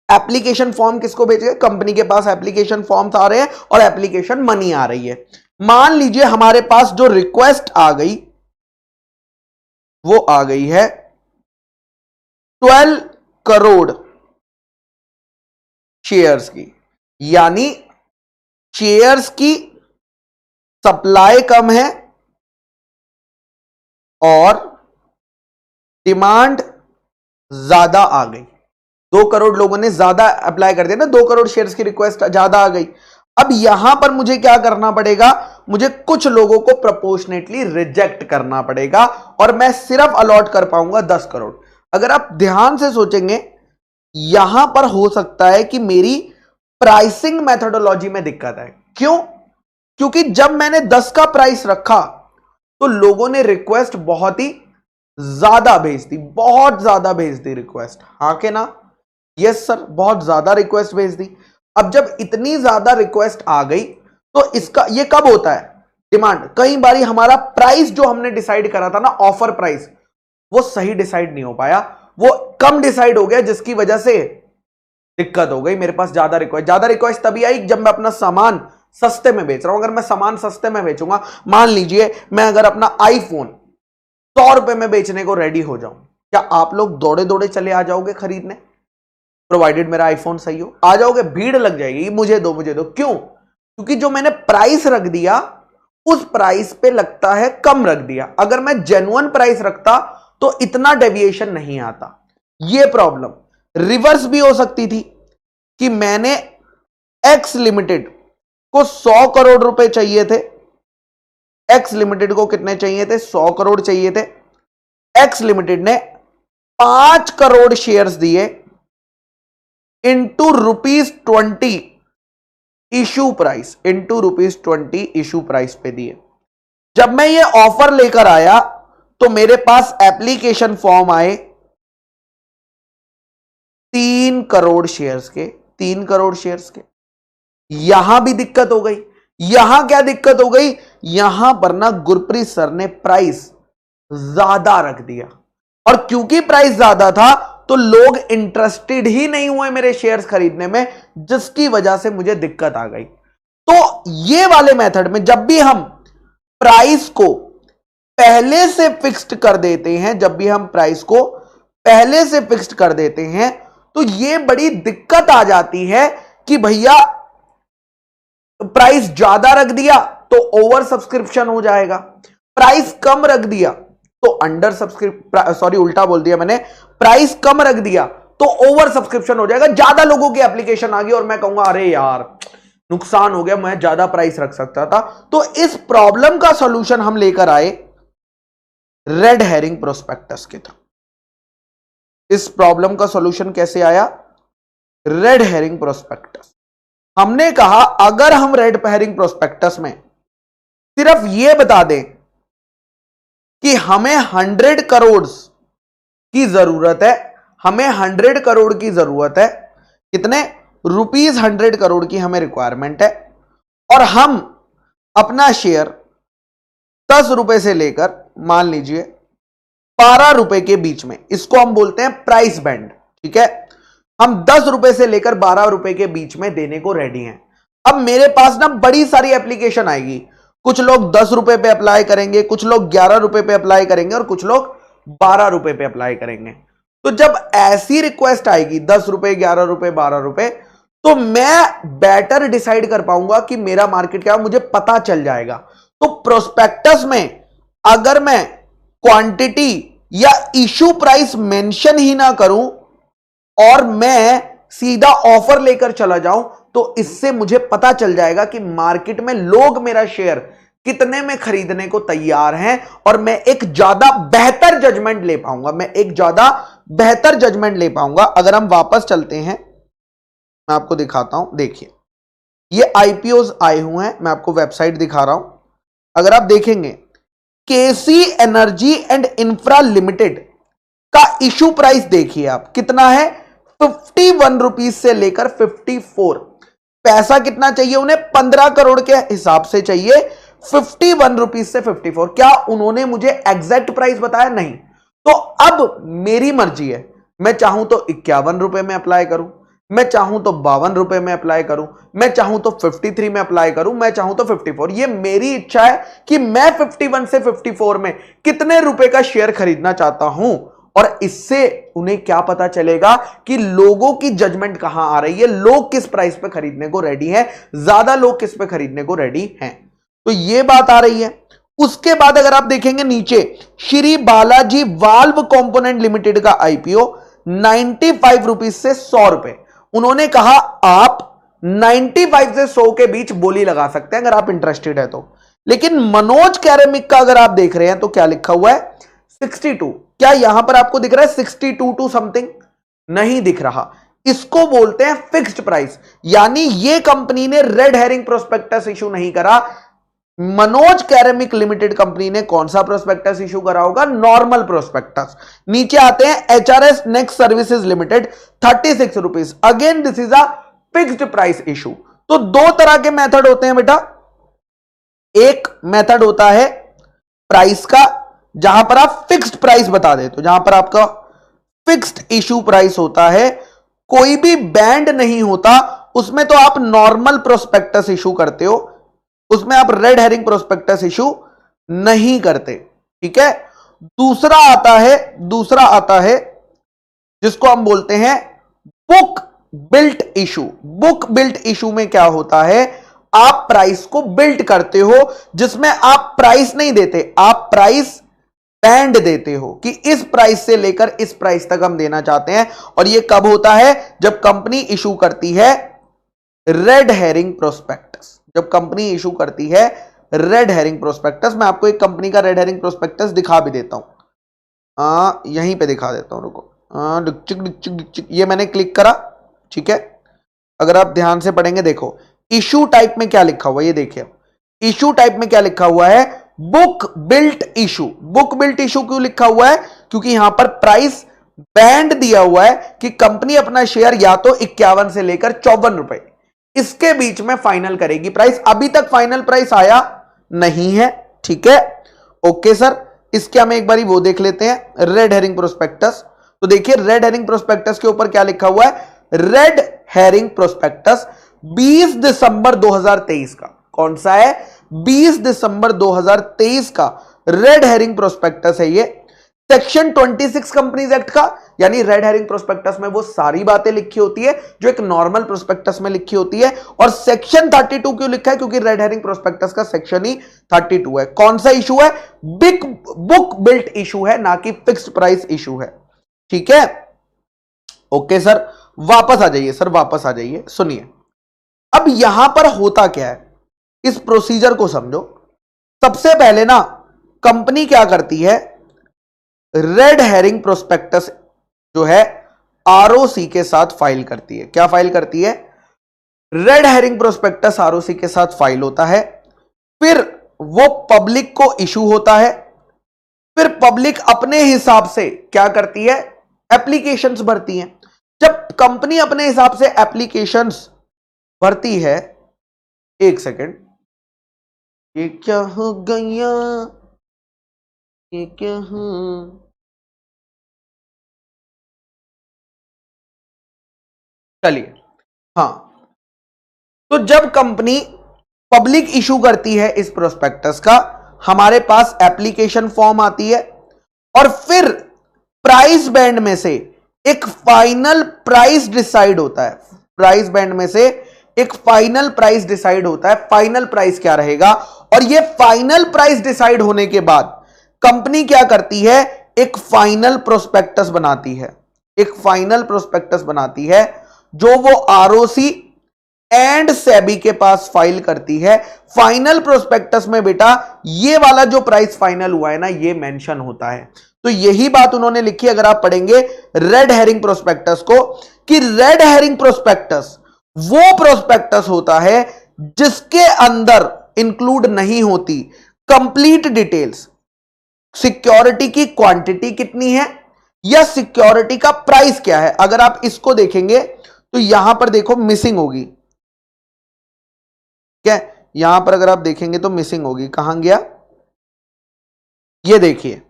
एप्लीकेशन फॉर्म किसको भेजेंगे? कंपनी के पास एप्लीकेशन फॉर्म्स आ रहे हैं और एप्लीकेशन मनी आ रही है। मान लीजिए हमारे पास जो रिक्वेस्ट आ गई वो आ गई है 12 करोड़ शेयर्स की, यानी शेयर्स की सप्लाई कम है और डिमांड ज्यादा आ गई। 2 करोड़ लोगों ने ज्यादा अप्लाई कर दिया ना, 2 करोड़ शेयर्स की रिक्वेस्ट ज्यादा आ गई। अब यहां पर मुझे क्या करना पड़ेगा? मुझे कुछ लोगों को प्रोपोर्शनेटली रिजेक्ट करना पड़ेगा और मैं सिर्फ अलॉट कर पाऊंगा 10 करोड़। अगर आप ध्यान से सोचेंगे, यहां पर हो सकता है कि मेरी प्राइसिंग मेथोडोलॉजी में दिक्कत है। क्यों? क्योंकि जब मैंने 10 का प्राइस रखा तो लोगों ने रिक्वेस्ट बहुत ही ज्यादा भेज दी, बहुत ज्यादा भेज दी रिक्वेस्ट। हाँ के ना? यस सर, बहुत ज्यादा रिक्वेस्ट भेज दी। अब जब इतनी ज्यादा रिक्वेस्ट आ गई तो इसका ये कब होता है? डिमांड। कई बार हमारा प्राइस जो हमने डिसाइड करा था ना, ऑफर प्राइस, वो सही डिसाइड नहीं हो पाया, वो कम डिसाइड हो गया, जिसकी वजह से दिक्कत हो गई। मेरे पास ज्यादा रिक्वेस्ट तभी आई जब मैं अपना सामान सस्ते में बेच रहा हूं। अगर मैं सामान सस्ते में बेचूंगा, मान लीजिए मैं अगर अपना आईफोन 100 रुपए में बेचने को रेडी हो जाऊं, क्या आप लोग दौड़े दौड़े चले आ जाओगे खरीदने? प्रोवाइडेड मेरा आईफोन सही हो, आ जाओगे, भीड़ लग जाएगी, मुझे दो मुझे दो। क्यों? क्योंकि जो मैंने प्राइस रख दिया उस प्राइस पे लगता है कम रख दिया। अगर मैं जेन्युइन प्राइस रखता तो इतना डेविएशन नहीं आता। यह प्रॉब्लम रिवर्स भी हो सकती थी कि मैंने एक्स लिमिटेड को 100 करोड़ रुपए चाहिए थे। एक्स लिमिटेड को कितने चाहिए थे? 100 करोड़ चाहिए थे। एक्स लिमिटेड ने 5 करोड़ शेयर्स दिए into ₹20 issue price, into ₹20 issue price पे दिए। जब मैं ये ऑफर लेकर आया तो मेरे पास एप्लीकेशन फॉर्म आए 3 करोड़ शेयर्स के, 3 करोड़ शेयर्स के। यहां भी दिक्कत हो गई। यहां क्या दिक्कत हो गई? यहां पर ना गुरप्रीत सर ने प्राइस ज्यादा रख दिया, और क्योंकि प्राइस ज्यादा था तो लोग इंटरेस्टेड ही नहीं हुए मेरे शेयर्स खरीदने में, जिसकी वजह से मुझे दिक्कत आ गई। तो ये वाले मेथड में जब भी हम प्राइस को पहले से फिक्स्ड कर देते हैं, जब भी हम प्राइस को पहले से फिक्स्ड कर देते हैं, तो ये बड़ी दिक्कत आ जाती है कि भैया प्राइस ज्यादा रख दिया तो ओवर सब्सक्रिप्शन हो जाएगा, प्राइस कम रख दिया तो अंडर सब्सक्रिप्शन, सॉरी उल्टा बोल दिया मैंने, प्राइस कम रख दिया तो ओवर सब्सक्रिप्शन हो जाएगा। ज्यादा लोगों की एप्लीकेशन आ गई और मैं कहूंगा अरे यार नुकसान हो गया, मैं ज्यादा प्राइस रख सकता था। तो इस प्रॉब्लम का सॉल्यूशन हम लेकर आए रेड हेरिंग प्रोस्पेक्टस के थ्रू। इस प्रॉब्लम का सॉल्यूशन कैसे आया? Red herring prospectus. हमने कहा अगर हम रेड हेरिंग प्रोस्पेक्टस में सिर्फ यह बता दें कि हमें 100 करोड़ की जरूरत है, हमें 100 करोड़ की जरूरत है, कितने रुपीस 100 करोड़ की हमें रिक्वायरमेंट है, और हम अपना शेयर 10 रुपए से लेकर मान लीजिए 12 रुपए के बीच में, इसको हम बोलते हैं प्राइस बैंड, ठीक है। हम 10 रुपए से लेकर 12 रुपए के बीच में देने को रेडी हैं। अब मेरे पास ना बड़ी सारी एप्लीकेशन आएगी, कुछ लोग 10 रुपए पे अप्लाई करेंगे, कुछ लोग 11 रुपए पे अप्लाई करेंगे और कुछ लोग 12 रुपए पे अप्लाई करेंगे। तो जब ऐसी रिक्वेस्ट आएगी 10 रुपए, 11 रुपए, 12 रुपए, तो मैं बेटर डिसाइड कर पाऊंगा कि मेरा मार्केट क्या है, मुझे पता चल जाएगा। तो प्रोस्पेक्टस में अगर मैं क्वांटिटी या इशू प्राइस मेंशन ही ना करूं और मैं सीधा ऑफर लेकर चला जाऊं, तो इससे मुझे पता चल जाएगा कि मार्केट में लोग मेरा शेयर कितने में खरीदने को तैयार हैं, और मैं एक ज्यादा बेहतर जजमेंट ले पाऊंगा, मैं एक ज्यादा बेहतर जजमेंट ले पाऊंगा। अगर हम वापस चलते हैं, मैं आपको दिखाता हूं, देखिए ये आईपीओज आए हुए हैं, मैं आपको वेबसाइट दिखा रहा हूं। अगर आप देखेंगे केसी एनर्जी एंड इंफ्रा लिमिटेड का इशू प्राइस देखिए आप, कितना है 51 रुपीज से लेकर 54। पैसा कितना चाहिए उन्हें? 15 करोड़ के हिसाब से चाहिए, 51 रुपीज से 54। क्या उन्होंने मुझे एग्जैक्ट प्राइस बताया? नहीं। तो अब मेरी मर्जी है, मैं चाहूं तो 51 रुपए में अप्लाई करूं, मैं चाहूं तो 52 रुपए में अप्लाई करूं, मैं चाहूं तो 53 में अप्लाई करूं, मैं चाहूं तो 54। ये मेरी इच्छा है कि मैं 51 से 54 में कितने रुपए का शेयर खरीदना चाहता हूं। और इससे उन्हें क्या पता चलेगा कि लोगों की जजमेंट कहां आ रही है, लोग किस प्राइस पे खरीदने को रेडी हैं, ज्यादा लोग किस पे खरीदने को रेडी हैं। तो ये बात आ रही है। उसके बाद अगर आप देखेंगे नीचे, Shri Balaji valve component limited का आईपीओ 95 रुपीज से 100 रुपए। उन्होंने कहा आप 95 से 100 के बीच बोली लगा सकते हैं अगर आप इंटरेस्टेड है तो। लेकिन मनोज कैरेमिक का अगर आप देख रहे हैं तो क्या लिखा हुआ है 62। क्या यहां पर आपको दिख रहा है 62 टू समथिंग? नहीं दिख रहा। इसको बोलते हैं फिक्स्ड प्राइस, यानी ये कंपनी ने रेड हेरिंग प्रोस्पेक्टस इशू नहीं करा। मनोज कैरेमिक लिमिटेड कंपनी ने कौन सा प्रोस्पेक्टस इशू करा होगा? Normal prospectus. नीचे आते हैं HRs next services limited 36 rupees. Again this is a fixed price issue. तो दो तरह के मेथड होते हैं बेटा। एक मेथड होता है प्राइस का, जहां पर आप फिक्स्ड प्राइस बता देते हो, जहां पर आपका फिक्स्ड इशू प्राइस होता है, कोई भी बैंड नहीं होता, उसमें तो आप नॉर्मल प्रोस्पेक्टस इशू करते हो, उसमें आप रेड हेरिंग प्रोस्पेक्टस इशू नहीं करते, ठीक है। दूसरा आता है जिसको हम बोलते हैं book built issue. Book built issue में क्या होता है, आप प्राइस को बिल्ट करते हो, जिसमें आप प्राइस नहीं देते, आप प्राइस बैंड देते हो कि इस प्राइस से लेकर इस प्राइस तक हम देना चाहते हैं। और यह कब होता है? जब कंपनी इशू करती है रेड हेरिंग प्रोस्पेक्टस। जब कंपनी इशू करती है रेड हेरिंग प्रोस्पेक्टस। मैं आपको एक कंपनी का रेड हेरिंग प्रोस्पेक्टस दिखा भी देता हूं, यहीं पे दिखा देता हूं, रुको। डिक ये मैंने क्लिक करा, ठीक है। अगर आप ध्यान से पढ़ेंगे, देखो इशू टाइप में क्या लिखा हुआ है, ये देखिए इशू टाइप में क्या लिखा हुआ है, book built issue. Book built issue क्यों लिखा हुआ है? क्योंकि यहां पर प्राइस बैंड दिया हुआ है कि कंपनी अपना शेयर या तो 51 से लेकर 54 रुपए इसके बीच में फाइनल करेगी प्राइस। अभी तक फाइनल प्राइस आया नहीं है, ठीक है। ओके सर, इसके हम एक बारी वो देख लेते हैं रेड हेरिंग प्रोस्पेक्टस। तो देखिए रेड हेरिंग प्रोस्पेक्टस के ऊपर क्या लिखा हुआ है, रेड हेरिंग प्रोस्पेक्टस 20 दिसंबर 2023 का। कौन सा है? 20 दिसंबर 2023 का रेड हेरिंग प्रोस्पेक्टस है ये। सेक्शन 26 कंपनीज एक्ट का, यानी रेड हेरिंग प्रोस्पेक्टस में वो सारी बातें लिखी होती है जो एक नॉर्मल प्रोस्पेक्टस में लिखी होती है। और सेक्शन 32 क्यों लिखा है? क्योंकि रेड हेरिंग प्रोस्पेक्टस का सेक्शन ही 32 है। कौन सा इशू है? बिग बुक बिल्ट इशू है, ना कि फिक्स्ड प्राइस इशू है, ठीक है। ओके सर, वापस आ जाइए सर, वापस आ जाइए। सुनिए, अब यहां पर होता क्या है, इस प्रोसीजर को समझो। सबसे पहले ना कंपनी क्या करती है, रेड हेरिंग प्रोस्पेक्टस जो है आरओसी के साथ फाइल करती है। क्या फाइल करती है? रेड हेरिंग प्रोस्पेक्टस आरओसी के साथ फाइल होता है, फिर वो पब्लिक को इशू होता है, फिर पब्लिक अपने हिसाब से क्या करती है, एप्लीकेशंस भरती हैं। जब कंपनी अपने हिसाब से एप्लीकेशंस भरती है, एक सेकेंड, ये क्या हो गया, ये क्या हो, चलिए, हाँ, तो जब कंपनी पब्लिक इशू करती है इस प्रोस्पेक्टस का, हमारे पास एप्लीकेशन फॉर्म आती है, और फिर प्राइस बैंड में से एक फाइनल प्राइस डिसाइड होता है। प्राइस बैंड में से एक फाइनल प्राइस डिसाइड होता है। फाइनल प्राइस क्या रहेगा, और ये फाइनल प्राइस डिसाइड होने के बाद कंपनी क्या करती है, एक फाइनल प्रोस्पेक्टस बनाती है। एक फाइनल प्रोस्पेक्टस बनाती है जो वो आरओसी एंड सेबी के पास फाइल करती है। फाइनल प्रोस्पेक्टस में बेटा ये वाला जो प्राइस फाइनल हुआ है ना, ये मेंशन होता है। तो यही बात उन्होंने लिखी, अगर आप पढ़ेंगे रेड हेरिंग प्रोस्पेक्टस को, कि रेड हेरिंग प्रोस्पेक्टस वो प्रोस्पेक्टस होता है जिसके अंदर इंक्लूड नहीं होती कंप्लीट डिटेल्स, सिक्योरिटी की क्वांटिटी कितनी है या सिक्योरिटी का प्राइस क्या है। अगर आप इसको देखेंगे तो यहां पर देखो मिसिंग होगी, क्या यहां पर अगर आप देखेंगे तो मिसिंग होगी। कहां गया, ये देखिए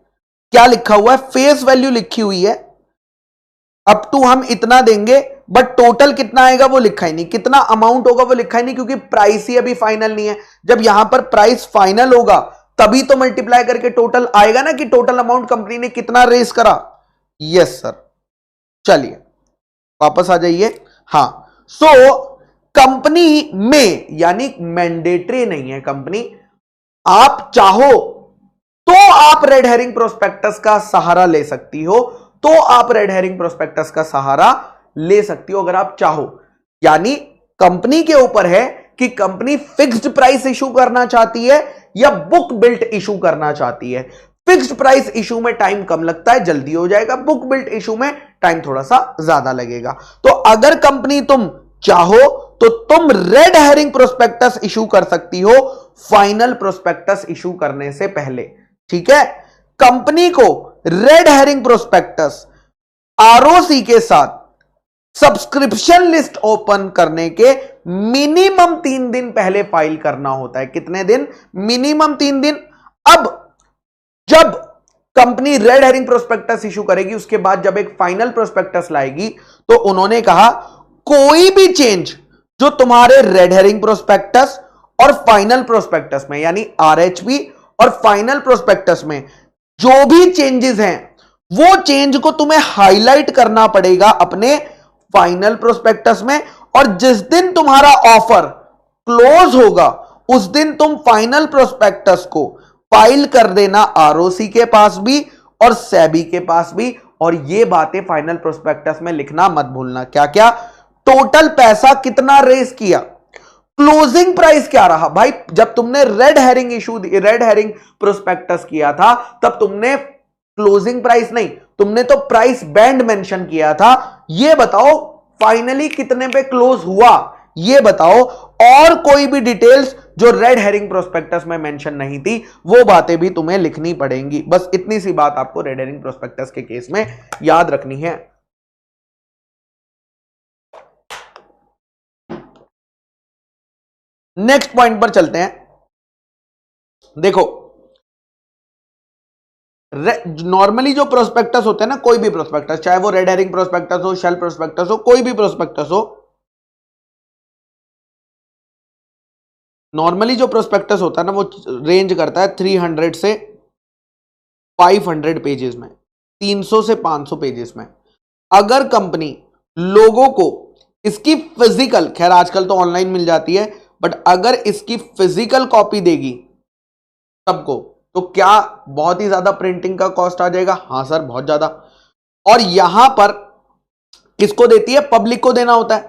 क्या लिखा हुआ है, फेस वैल्यू लिखी हुई है, अप टू हम इतना देंगे, बट टोटल कितना आएगा वो लिखा ही नहीं, कितना अमाउंट होगा वो लिखा ही नहीं, क्योंकि प्राइस ही अभी फाइनल नहीं है। जब यहां पर प्राइस फाइनल होगा तभी तो मल्टीप्लाई करके टोटल आएगा ना, कि टोटल अमाउंट कंपनी ने कितना रेस करा। यस सर, चलिए वापस आ जाइए। हाँ, सो कंपनी में, यानी मैंडेटरी नहीं है कंपनी, आप चाहो तो आप रेड हेरिंग प्रोस्पेक्टस का सहारा ले सकती हो, तो आप रेड हेरिंग प्रोस्पेक्टस का सहारा ले सकती हो अगर आप चाहो। यानी कंपनी के ऊपर है कि कंपनी फिक्स्ड प्राइस इशू करना चाहती है या बुक बिल्ट इशू करना चाहती है। फिक्स्ड प्राइस इशू में टाइम कम लगता है, जल्दी हो जाएगा। बुक बिल्ट इशू में टाइम थोड़ा सा ज्यादा लगेगा। तो अगर कंपनी तुम चाहो तो तुम रेड हेरिंग प्रोस्पेक्टस इशू कर सकती हो फाइनल प्रोस्पेक्टस इशू करने से पहले। ठीक है, कंपनी को रेड हेरिंग प्रोस्पेक्टस आरओसी के साथ सब्सक्रिप्शन लिस्ट ओपन करने के मिनिमम 3 दिन पहले फाइल करना होता है। कितने दिन? मिनिमम 3 दिन। अब जब company red herring prospectus issue करेगी, उसके बाद जब एक फाइनल प्रोस्पेक्टस लाएगी, तो उन्होंने कहा कोई भी चेंज जो तुम्हारे रेड हेरिंग प्रोस्पेक्टस और फाइनल प्रोस्पेक्टस में, यानी आरएचपी और फाइनल प्रोस्पेक्टस में जो भी चेंजेस हैं, वो चेंज को तुम्हें हाईलाइट करना पड़ेगा अपने फाइनल प्रोस्पेक्टस में। और जिस दिन तुम्हारा ऑफर क्लोज होगा उस दिन तुम फाइनल प्रोस्पेक्टस को फाइल कर देना आरओसी के पास भी और सेबी के पास भी। और ये बातें फाइनल प्रोस्पेक्टस में लिखना मत भूलना। क्या क्या? टोटल पैसा कितना रेस किया, क्लोजिंग प्राइस क्या रहा। भाई जब तुमने रेड हेरिंग प्रोस्पेक्टस किया था, तब तुमने क्लोजिंग प्राइस नहीं, तुमने तो प्राइस बैंड मेंशन किया था। ये बताओ फाइनली कितने पे क्लोज हुआ, ये बताओ। और कोई भी डिटेल्स जो रेड हेरिंग प्रोस्पेक्टस में मेंशन नहीं थी, वो बातें भी तुम्हें लिखनी पड़ेंगी। बस इतनी सी बात आपको रेड हेरिंग प्रोस्पेक्टस के केस में याद रखनी है। नेक्स्ट पॉइंट पर चलते हैं। देखो, नॉर्मली जो प्रोस्पेक्टस होते हैं ना, कोई भी प्रोस्पेक्टस, चाहे वो रेड हेरिंग प्रोस्पेक्टस हो, शेल प्रोस्पेक्टस हो, कोई भी प्रोस्पेक्टस हो, नॉर्मली जो प्रोस्पेक्टस होता है ना, वो रेंज करता है 300 से 500 पेजेस में, 300 से 500 पेजेस में। अगर कंपनी लोगों को इसकी फिजिकल, खैर आजकल तो ऑनलाइन मिल जाती है, बट अगर इसकी फिजिकल कॉपी देगी सबको, तो क्या बहुत ही ज्यादा प्रिंटिंग का कॉस्ट आ जाएगा? हाँ सर, बहुत ज्यादा। और यहां पर किसको देती है? पब्लिक को देना होता है।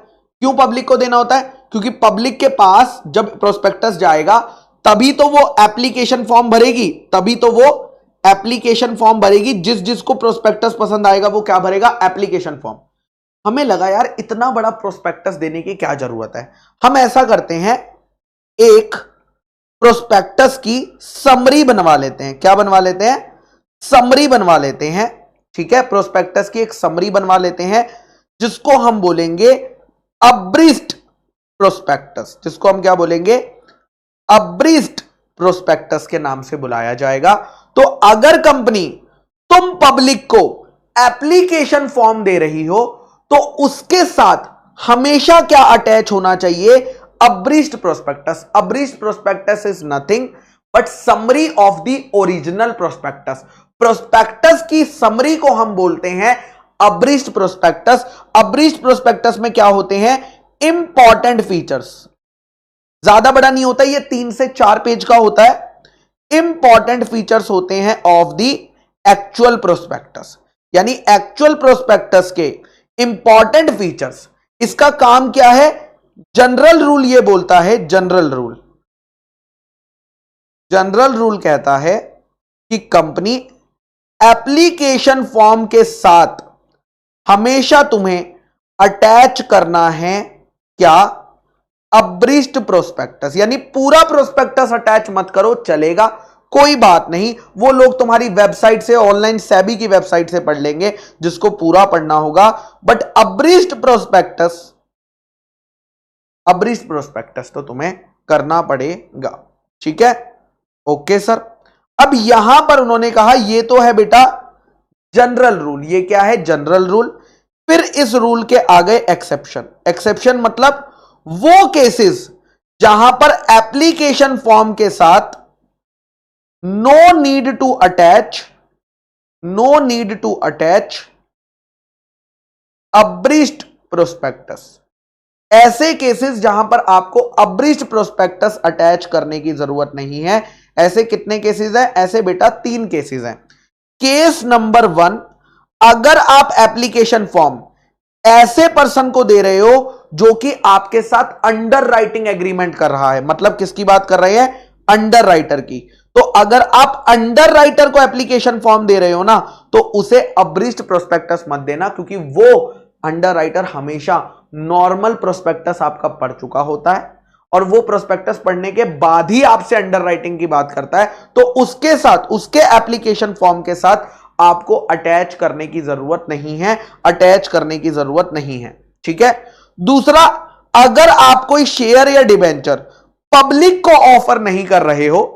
क्यों पब्लिक को देना होता है? क्योंकि पब्लिक के पास जब प्रोस्पेक्टस जाएगा तभी तो वो एप्लीकेशन फॉर्म भरेगी, तभी तो वो एप्लीकेशन फॉर्म भरेगी। जिस जिसको प्रोस्पेक्टस पसंद आएगा वो क्या भरेगा, एप्लीकेशन फॉर्म। हमें लगा यार इतना बड़ा प्रोस्पेक्टस देने की क्या जरूरत है, हम ऐसा करते हैं एक प्रोस्पेक्टस की समरी बनवा लेते हैं। क्या बनवा लेते हैं, समरी बनवा लेते हैं। ठीक है, प्रोस्पेक्टस की एक समरी बनवा लेते हैं जिसको हम बोलेंगे अब्रिस्ट प्रोस्पेक्टस, जिसको हम क्या बोलेंगे, अब्रिस्ट प्रोस्पेक्टस के नाम से बुलाया जाएगा। तो अगर कंपनी तुम पब्लिक को एप्लीकेशन फॉर्म दे रही हो तो उसके साथ हमेशा क्या अटैच होना चाहिए, abridged prospectus. Abridged prospectus is nothing but summary of the original prospectus. Prospectus की समरी को हम बोलते हैं अब्रिस्ट प्रोस्पेक्टस। अब्रिस्ट प्रोस्पेक्टस में क्या होते हैं, इंपॉर्टेंट फीचर्स। ज्यादा बड़ा नहीं होता, ये 3 से 4 पेज का होता है। इंपॉर्टेंट फीचर्स होते हैं ऑफ द एक्चुअल प्रोस्पेक्टस, यानी एक्चुअल प्रोस्पेक्टस के इंपॉर्टेंट फीचर्स। इसका काम क्या है, जनरल रूल ये बोलता है, जनरल रूल कहता है कि कंपनी एप्लीकेशन फॉर्म के साथ हमेशा तुम्हें अटैच करना है क्या, अब्रिस्ट प्रोस्पेक्टस। यानी पूरा प्रोस्पेक्टस अटैच मत करो, चलेगा, कोई बात नहीं, वो लोग तुम्हारी वेबसाइट से, ऑनलाइन सेबी की वेबसाइट से पढ़ लेंगे जिसको पूरा पढ़ना होगा। बट अब्रिस्ट प्रोस्पेक्टस तो तुम्हें करना पड़ेगा। ठीक है, ओके सर। अब यहां पर उन्होंने कहा ये तो है बेटा जनरल रूल, ये क्या है, जनरल रूल। फिर इस रूल के आगे एक्सेप्शन। एक्सेप्शन मतलब वो केसेस जहां पर एप्लीकेशन फॉर्म के साथ no need to attach abridged prospectus. ऐसे केसेस जहां पर आपको अब्रिस्ट प्रोस्पेक्टस अटैच करने की जरूरत नहीं है। ऐसे कितने केसेस हैं, ऐसे बेटा 3 केसेस हैं। केस नंबर 1, अगर आप एप्लीकेशन फॉर्म ऐसे पर्सन को दे रहे हो जो कि आपके साथ अंडर राइटिंग एग्रीमेंट कर रहा है। मतलब किसकी बात कर रहे हैं, अंडर राइटर की। तो अगर आप अंडर राइटर को एप्लीकेशन फॉर्म दे रहे हो ना, तो उसे अब्रिस्ट प्रोस्पेक्टस मत देना, क्योंकि वो अंडर राइटर हमेशा नॉर्मल प्रोस्पेक्टस आपका पढ़ चुका होता है और वो प्रोस्पेक्टस पढ़ने के बाद ही आपसे अंडर राइटिंग की बात करता है। तो उसके साथ, उसके एप्लीकेशन फॉर्म के साथ आपको अटैच करने की जरूरत नहीं है, अटैच करने की जरूरत नहीं है। ठीक है। दूसरा, अगर आप कोई शेयर या डिबेंचर पब्लिक को ऑफर नहीं कर रहे हो,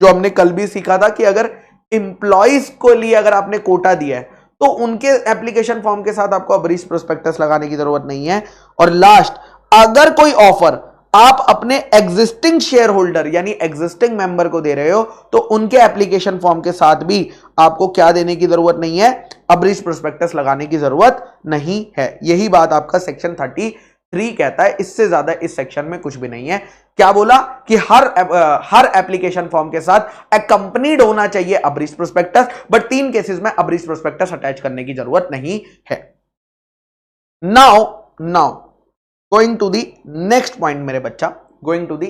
जो हमने कल भी सीखा था कि अगर इंप्लॉइज को लिए अगर आपने कोटा दिया है तो उनके एप्लीकेशन फॉर्म के साथ आपको अब्रिस्ट प्रोस्पेक्टस लगाने की जरूरत नहीं है। और लास्ट, अगर कोई ऑफर आप अपने एग्जिस्टिंग शेयर होल्डर यानी एग्जिस्टिंग मेंबर को दे रहे हो तो उनके एप्लीकेशन फॉर्म के साथ भी आपको क्या देने की जरूरत नहीं है, अब्रिस्ट प्रोस्पेक्टस लगाने की जरूरत नहीं है। यही बात आपका सेक्शन 33 कहता है, इससे ज्यादा इस सेक्शन में कुछ भी नहीं है। क्या बोला कि हर एप्लीकेशन फॉर्म के साथ अकंपनीड होना चाहिए अब्रिस्ट प्रोस्पेक्टस, बट 3 केसेस में अब्रिस्ट प्रोस्पेक्टस अटैच करने की जरूरत नहीं है। Now going to the next point मेरे बच्चा, going to the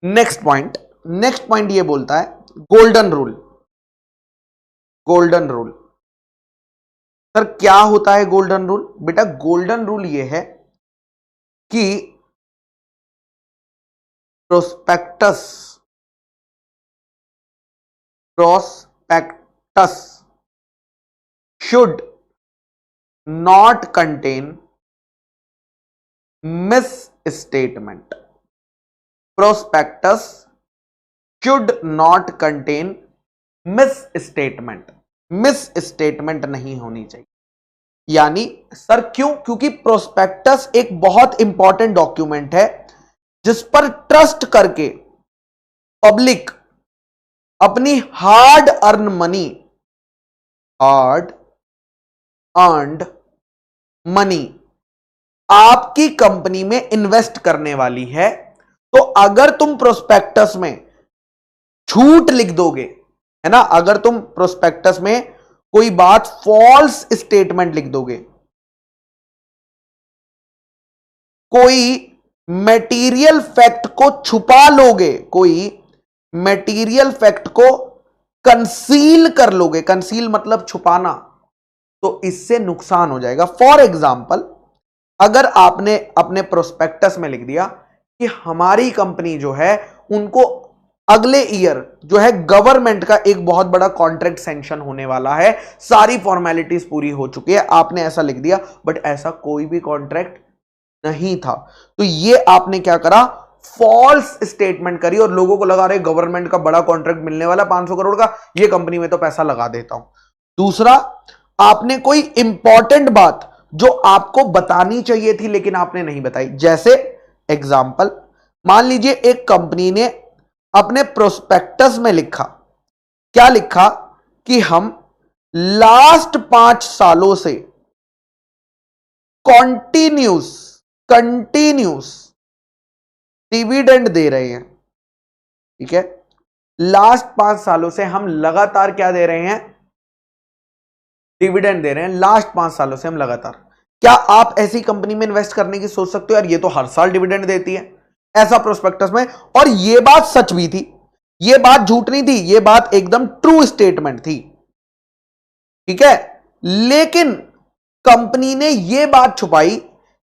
next point ये बोलता है golden rule. Golden rule sir क्या होता है गोल्डन रूल? बेटा गोल्डन रूल ये है कि prospectus should not contain misstatement. Prospectus should not contain misstatement. Misstatement नहीं होनी चाहिए। यानी सर क्यों? क्योंकि प्रोस्पेक्टस एक बहुत इंपॉर्टेंट डॉक्यूमेंट है जिस पर ट्रस्ट करके पब्लिक अपनी हार्ड अर्न्ड मनी आपकी कंपनी में इन्वेस्ट करने वाली है। तो अगर तुम प्रोस्पेक्टस में झूठ लिख दोगे, है ना, अगर तुम प्रोस्पेक्टस में कोई बात फॉल्स स्टेटमेंट लिख दोगे, कोई मेटीरियल फैक्ट को छुपा लोगे, कोई मेटीरियल फैक्ट को कंसील कर लोगे, कंसील मतलब छुपाना, तो इससे नुकसान हो जाएगा। फॉर एग्जाम्पल, अगर आपने अपने प्रोस्पेक्टस में लिख दिया कि हमारी कंपनी जो है उनको अगले ईयर जो है गवर्नमेंट का एक बहुत बड़ा कॉन्ट्रैक्ट सैंक्शन होने वाला है, सारी फॉर्मेलिटीज पूरी हो चुकी है, आपने ऐसा लिख दिया, बट ऐसा कोई भी कॉन्ट्रैक्ट नहीं था, तो ये आपने क्या करा, फॉल्स स्टेटमेंट करी और लोगों को लगा रहे गवर्नमेंट का बड़ा कॉन्ट्रैक्ट मिलने वाला 500 करोड़ का, ये कंपनी में तो पैसा लगा देता हूं। दूसरा, आपने कोई इंपॉर्टेंट बात जो आपको बतानी चाहिए थी लेकिन आपने नहीं बताई, जैसे एग्जांपल, मान लीजिए एक कंपनी ने अपने प्रोस्पेक्टस में लिखा, क्या लिखा कि हम लास्ट 5 सालों से कंटिन्यूस डिविडेंड दे रहे हैं, ठीक है, लास्ट 5 सालों से हम लगातार क्या दे रहे हैं, डिविडेंड दे रहे हैं, लास्ट 5 सालों से हम लगातार। क्या आप ऐसी कंपनी में इन्वेस्ट करने की सोच सकते हो, यार ये तो हर साल डिविडेंड देती है, ऐसा प्रोस्पेक्टस में, और ये बात सच भी थी, ये बात झूठ नहीं थी, ये बात एकदम ट्रू स्टेटमेंट थी, ठीक है, लेकिन कंपनी ने यह बात छुपाई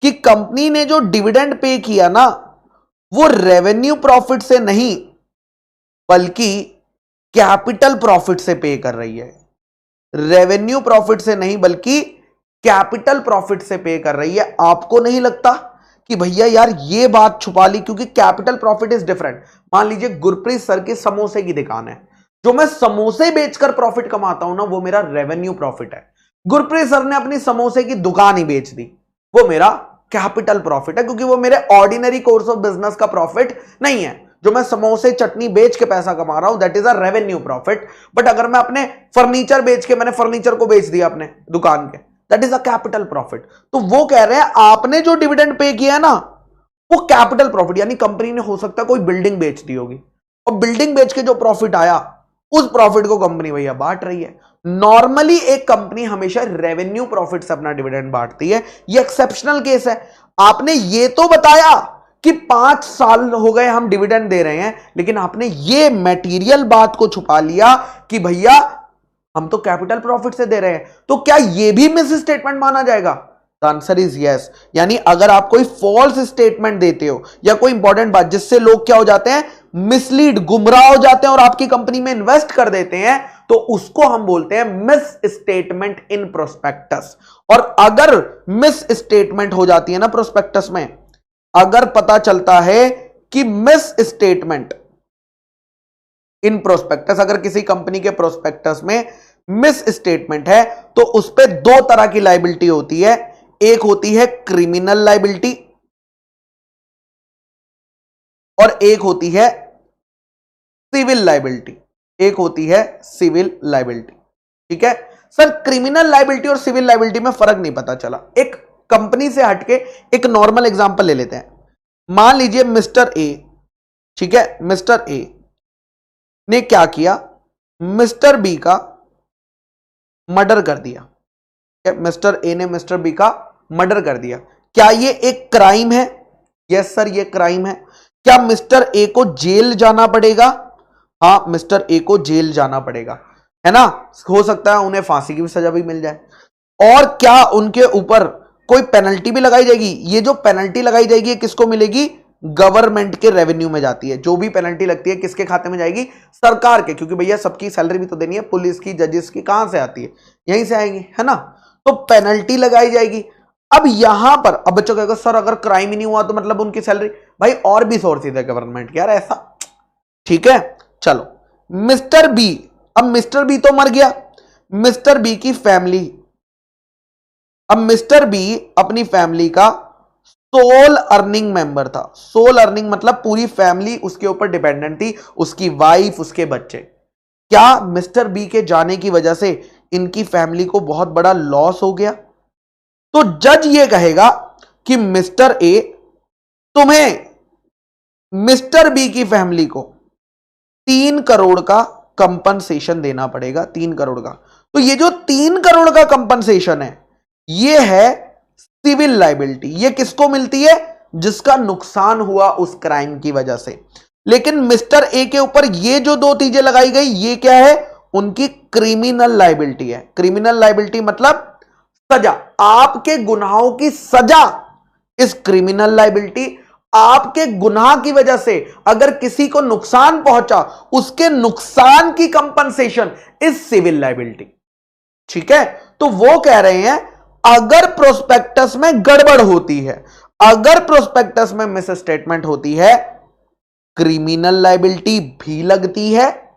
कि कंपनी ने जो डिविडेंड पे किया ना, वो रेवेन्यू प्रॉफिट से नहीं बल्कि कैपिटल प्रॉफिट से पे कर रही है, रेवेन्यू प्रॉफिट से नहीं बल्कि कैपिटल प्रॉफिट से पे कर रही है। आपको नहीं लगता कि भैया यार ये बात छुपा ली, क्योंकि कैपिटल प्रॉफिट इज डिफरेंट। मान लीजिए गुरप्रीत सर की समोसे की दुकान है, जो मैं समोसे बेचकर प्रॉफिट कमाता हूं ना, वो मेरा रेवेन्यू प्रॉफिट है। गुरप्रीत सर ने अपनी समोसे की दुकान ही बेच दी, वो मेरा कैपिटल प्रॉफिट है, क्योंकि वो मेरे ऑर्डिनरी कोर्स ऑफ बिजनेस का प्रॉफिट नहीं है। जो मैं समोसे चटनी बेच के पैसा कमा रहा हूं, that is a revenue profit. But अगर मैं अपने फर्नीचर बेच के, मैंने फर्नीचर को बेच दिया अपने दुकान के, that is a capital profit. तो वो कह रहे हैं आपने जो डिविडेंड पे किया ना, वो कैपिटल प्रॉफिट, यानी कंपनी ने हो सकता है कोई बिल्डिंग बेच दी होगी, और बिल्डिंग बेच के जो प्रॉफिट आया, उस प्रॉफिट को कंपनी भैया बांट रही है। नॉर्मली एक कंपनी हमेशा रेवेन्यू प्रॉफिट से अपना डिविडेंड बांटती है, ये एक्सेप्शनल केस है। आपने ये तो बताया कि 5 साल हो गए हम डिविडेंड दे रहे हैं, लेकिन आपने ये मटेरियल बात को छुपा लिया कि भैया हम तो कैपिटल प्रॉफिट से दे रहे हैं, तो क्या यह भी मिस स्टेटमेंट माना जाएगा? The answer is yes. यानी अगर आप कोई फॉल्स स्टेटमेंट देते हो या कोई इंपॉर्टेंट बात जिससे लोग क्या हो जाते हैं, मिसलीड, गुमराह हो जाते हैं और आपकी कंपनी में इन्वेस्ट कर देते हैं, तो उसको हम बोलते हैं मिस स्टेटमेंट इन प्रोस्पेक्टस। और अगर मिस स्टेटमेंट हो जाती है ना प्रोस्पेक्टस में, अगर पता चलता है कि मिस स्टेटमेंट इन प्रोस्पेक्टस, अगर किसी कंपनी के प्रोस्पेक्टस में मिस स्टेटमेंट है, तो उस पर 2 तरह की लायबिलिटी होती है। एक होती है क्रिमिनल लायबिलिटी और एक होती है सिविल लायबिलिटी, एक होती है सिविल लायबिलिटी, ठीक है सर। क्रिमिनल लायबिलिटी और सिविल लायबिलिटी में फर्क नहीं पता चला। एक कंपनी से हटके एक नॉर्मल एग्जांपल ले लेते हैं। मान लीजिए मिस्टर ए, ठीक है, मिस्टर ए ने क्या किया, मिस्टर बी का मर्डर कर दिया। मिस्टर ए ने मिस्टर बी का मर्डर कर दिया। क्या ये एक क्राइम है? यस सर, ये क्राइम है। क्या मिस्टर ए को जेल जाना पड़ेगा? हाँ, मिस्टर ए को जेल जाना पड़ेगा, है ना। हो सकता है उन्हें फांसी की भी सजा भी मिल जाए। और क्या उनके ऊपर कोई पेनल्टी भी लगाई जाएगी? ये जो पेनल्टी लगाई जाएगी किसको मिलेगी? गवर्नमेंट के रेवेन्यू में जाती है। जो भी पेनल्टी लगती है किसके खाते में जाएगी? सरकार के, क्योंकि भैया सबकी सैलरी भी तो देनी है, पुलिस की, जजेस की, कहां से आती है? यहीं से आएंगी, है ना। तो पेनल्टी लगाई जाएगी। अब यहां पर अब बच्चों कहेगा सर अगर क्राइम ही नहीं हुआ तो मतलब उनकी सैलरी, भाई और भी सोर्सेज है गवर्नमेंट के, यार ऐसा, ठीक है। चलो मिस्टर बी, अब मिस्टर बी तो मर गया, मिस्टर बी की फैमिली, अब मिस्टर बी अपनी फैमिली का सोल अर्निंग मेंबर था। सोल अर्निंग मतलब पूरी फैमिली उसके ऊपर डिपेंडेंट थी, उसकी वाइफ, उसके बच्चे। क्या मिस्टर बी के जाने की वजह से इनकी फैमिली को बहुत बड़ा लॉस हो गया? तो जज ये कहेगा कि मिस्टर ए, तुम्हें मिस्टर बी की फैमिली को 3 करोड़ का कंपनसेशन देना पड़ेगा, 3 करोड़ का। तो ये जो 3 करोड़ का कंपनसेशन है, ये है सिविल लायबिलिटी। ये किसको मिलती है? जिसका नुकसान हुआ उस क्राइम की वजह से। लेकिन मिस्टर ए के ऊपर ये जो दो चीजें लगाई गई, ये क्या है, उनकी क्रिमिनल लायबिलिटी है। क्रिमिनल लायबिलिटी मतलब सजा, आपके गुनाहों की सजा इस क्रिमिनल लायबिलिटी। आपके गुनाह की वजह से अगर किसी को नुकसान पहुंचा, उसके नुकसान की कंपनसेशन इज सिविल लायबिलिटी। ठीक है, तो वो कह रहे हैं अगर प्रोस्पेक्टस में गड़बड़ होती है, अगर प्रोस्पेक्टस में मिस स्टेटमेंट होती है, क्रिमिनल लायबिलिटी भी लगती है,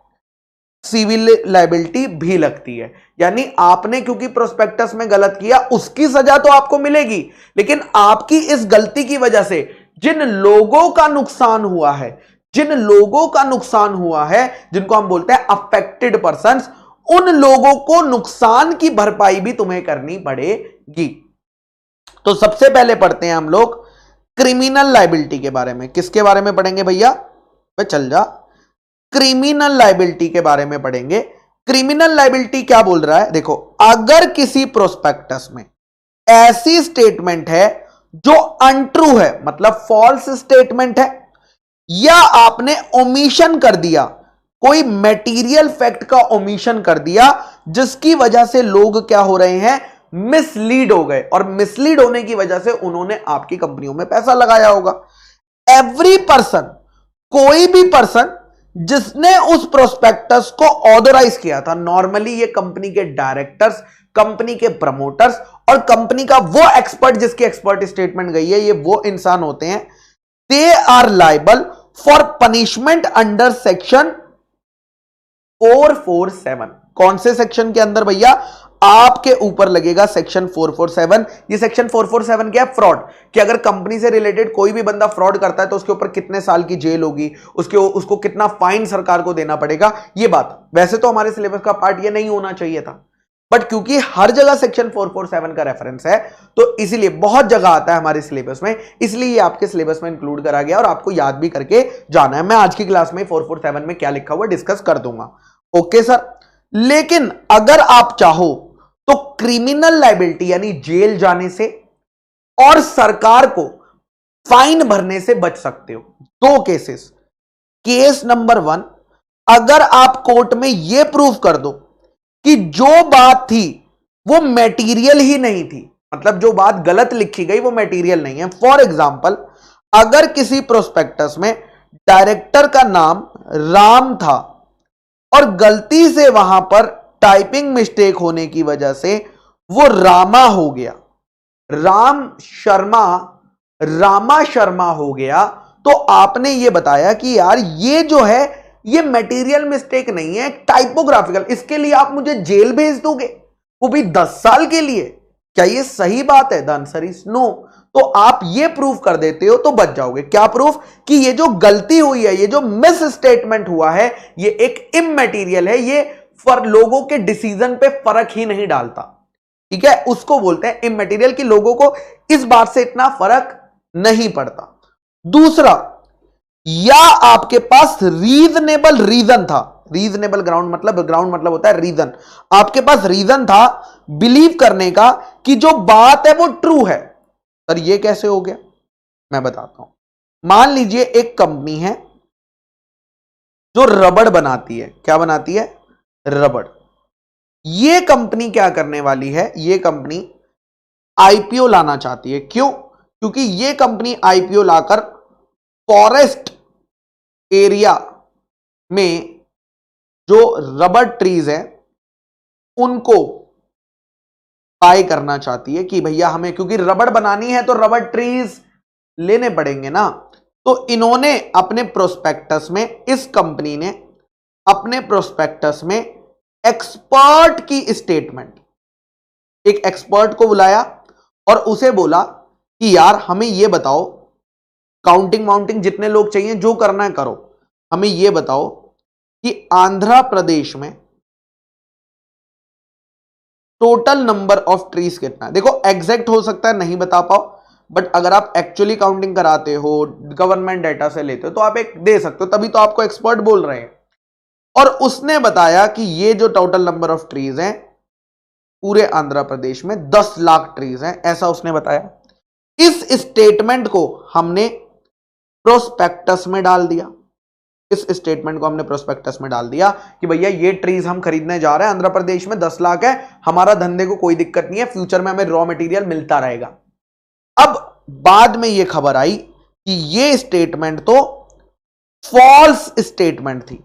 सिविल लायबिलिटी भी लगती है। यानी आपने क्योंकि प्रोस्पेक्टस में गलत किया, उसकी सजा तो आपको मिलेगी, लेकिन आपकी इस गलती की वजह से जिन लोगों का नुकसान हुआ है, जिन लोगों का नुकसान हुआ है, जिनको हम बोलते हैं अफेक्टेड पर्सन्स, उन लोगों को नुकसान की भरपाई भी तुम्हें करनी पड़ेगी। तो सबसे पहले पढ़ते हैं हम लोग क्रिमिनल लायबिलिटी के बारे में। किसके बारे में पढ़ेंगे भैया? चल जा, क्रिमिनल लायबिलिटी के बारे में पढ़ेंगे। क्रिमिनल लायबिलिटी क्या बोल रहा है, देखो, अगर किसी प्रोस्पेक्टस में ऐसी स्टेटमेंट है जो अनट्रू है, मतलब फॉल्स स्टेटमेंट है, या आपने ओमिशन कर दिया, कोई मटेरियल फैक्ट का ओमिशन कर दिया, जिसकी वजह से लोग क्या हो रहे हैं, मिसलीड हो गए, और मिसलीड होने की वजह से उन्होंने आपकी कंपनियों में पैसा लगाया होगा। एवरी पर्सन, कोई भी पर्सन जिसने उस प्रोस्पेक्टस को ऑथराइज किया था, नॉर्मली ये कंपनी के डायरेक्टर्स, कंपनी के प्रमोटर्स और कंपनी का वो एक्सपर्ट जिसकी एक्सपर्ट स्टेटमेंट गई है, ये वो इंसान होते हैं, they are liable for punishment under section 447। कौन से सेक्शन के अंदर भैया? आपके ऊपर लगेगा सेक्शन 447। ये सेक्शन 447 क्या है? फ्रॉड। कि अगर कंपनी से रिलेटेड कोई भी बंदा फ्रॉड करता है तो उसके ऊपर कितने साल की जेल होगी, उसको कितना फाइन सरकार को देना पड़ेगा, ये बात। वैसे तो हमारे सिलेबस का पार्ट ये नहीं होना चाहिए था, बट क्योंकि हर जगह सेक्शन 447 का रेफरेंस है, तो इसीलिए बहुत जगह आता है हमारे सिलेबस में, इसलिए ये आपके सिलेबस में इंक्लूड करा गया और आपको याद भी करके जाना है। मैं आज की क्लास में 447 में क्या लिखा हुआ डिस्कस कर दूंगा। Okay sir. लेकिन अगर आप चाहो तो क्रिमिनल लायबिलिटी यानी जेल जाने से और सरकार को फाइन भरने से बच सकते हो। दो केसेस। केस नंबर 1, अगर आप कोर्ट में यह प्रूव कर दो कि जो बात थी वो मटेरियल ही नहीं थी, मतलब जो बात गलत लिखी गई वो मटेरियल नहीं है। फॉर एग्जाम्पल, अगर किसी प्रोस्पेक्टस में डायरेक्टर का नाम राम था और गलती से वहां पर टाइपिंग मिस्टेक होने की वजह से वो रामा हो गया, रामा शर्मा हो गया, तो आपने ये बताया कि यार ये जो है ये मटेरियल मिस्टेक नहीं है, टाइपोग्राफिकल, इसके लिए आप मुझे जेल भेज दोगे, वो भी 10 साल के लिए। क्या ये सही बात है? The answer is no. तो आप ये प्रूफ कर देते हो तो बच जाओगे। क्या प्रूफ? कि ये जो गलती हुई है, ये जो मिस स्टेटमेंट हुआ है, ये एक इममटेरियल है, ये फॉर लोगों के डिसीजन पे फर्क ही नहीं डालता। ठीक है, उसको बोलते हैं इममटेरियल, कि लोगों को इस बात से इतना फर्क नहीं पड़ता। दूसरा, या आपके पास रीजनेबल रीजन था, रीजनेबल ग्राउंड मतलब होता है रीजन, आपके पास रीजन था बिलीव करने का कि जो बात है वो ट्रू है। सर ये कैसे हो गया? मैं बताता हूं। मान लीजिए एक कंपनी है जो रबड़ बनाती है। क्या बनाती है? रबड़। ये कंपनी क्या करने वाली है? ये कंपनी आईपीओ लाना चाहती है। क्यों? क्योंकि ये कंपनी आईपीओ लाकर फॉरेस्ट एरिया में जो रबड़ ट्रीज हैं उनको बाय करना चाहती है, कि भैया हमें क्योंकि रबड़ बनानी है तो रबड़ ट्रीज लेने पड़ेंगे ना। तो इन्होंने अपने प्रोस्पेक्टस में, इस कंपनी ने अपने प्रोस्पेक्टस में एक्सपर्ट की स्टेटमेंट, एक एक्सपर्ट को बुलाया और उसे बोला कि यार हमें यह बताओ, काउंटिंग माउंटिंग जितने लोग चाहिए जो करना है करो, हमें यह बताओ कि आंध्र प्रदेश में टोटल नंबर ऑफ ट्रीज कितना है। देखो एग्जैक्ट हो सकता है नहीं बता पाओ, बट अगर आप एक्चुअली काउंटिंग कराते हो, गवर्नमेंट डाटा से लेते हो, तो आप एक दे सकते हो, तभी तो आपको एक्सपर्ट बोल रहे हैं। और उसने बताया कि ये जो टोटल नंबर ऑफ ट्रीज हैं पूरे आंध्र प्रदेश में 10 लाख ट्रीज हैं, ऐसा उसने बताया। इस स्टेटमेंट को हमने प्रोस्पेक्टस में डाल दिया। इस स्टेटमेंट को हमने प्रोस्पेक्टस में डाल दिया कि भैया ये ट्रीज हम खरीदने जा रहे हैं, आंध्र प्रदेश में 10 लाख है, हमारा धंधे को कोई दिक्कत नहीं है, फ्यूचर में हमें रॉ मटेरियल मिलता रहेगा। अब बाद में ये खबर आई कि ये स्टेटमेंट तो फॉल्स स्टेटमेंट थी।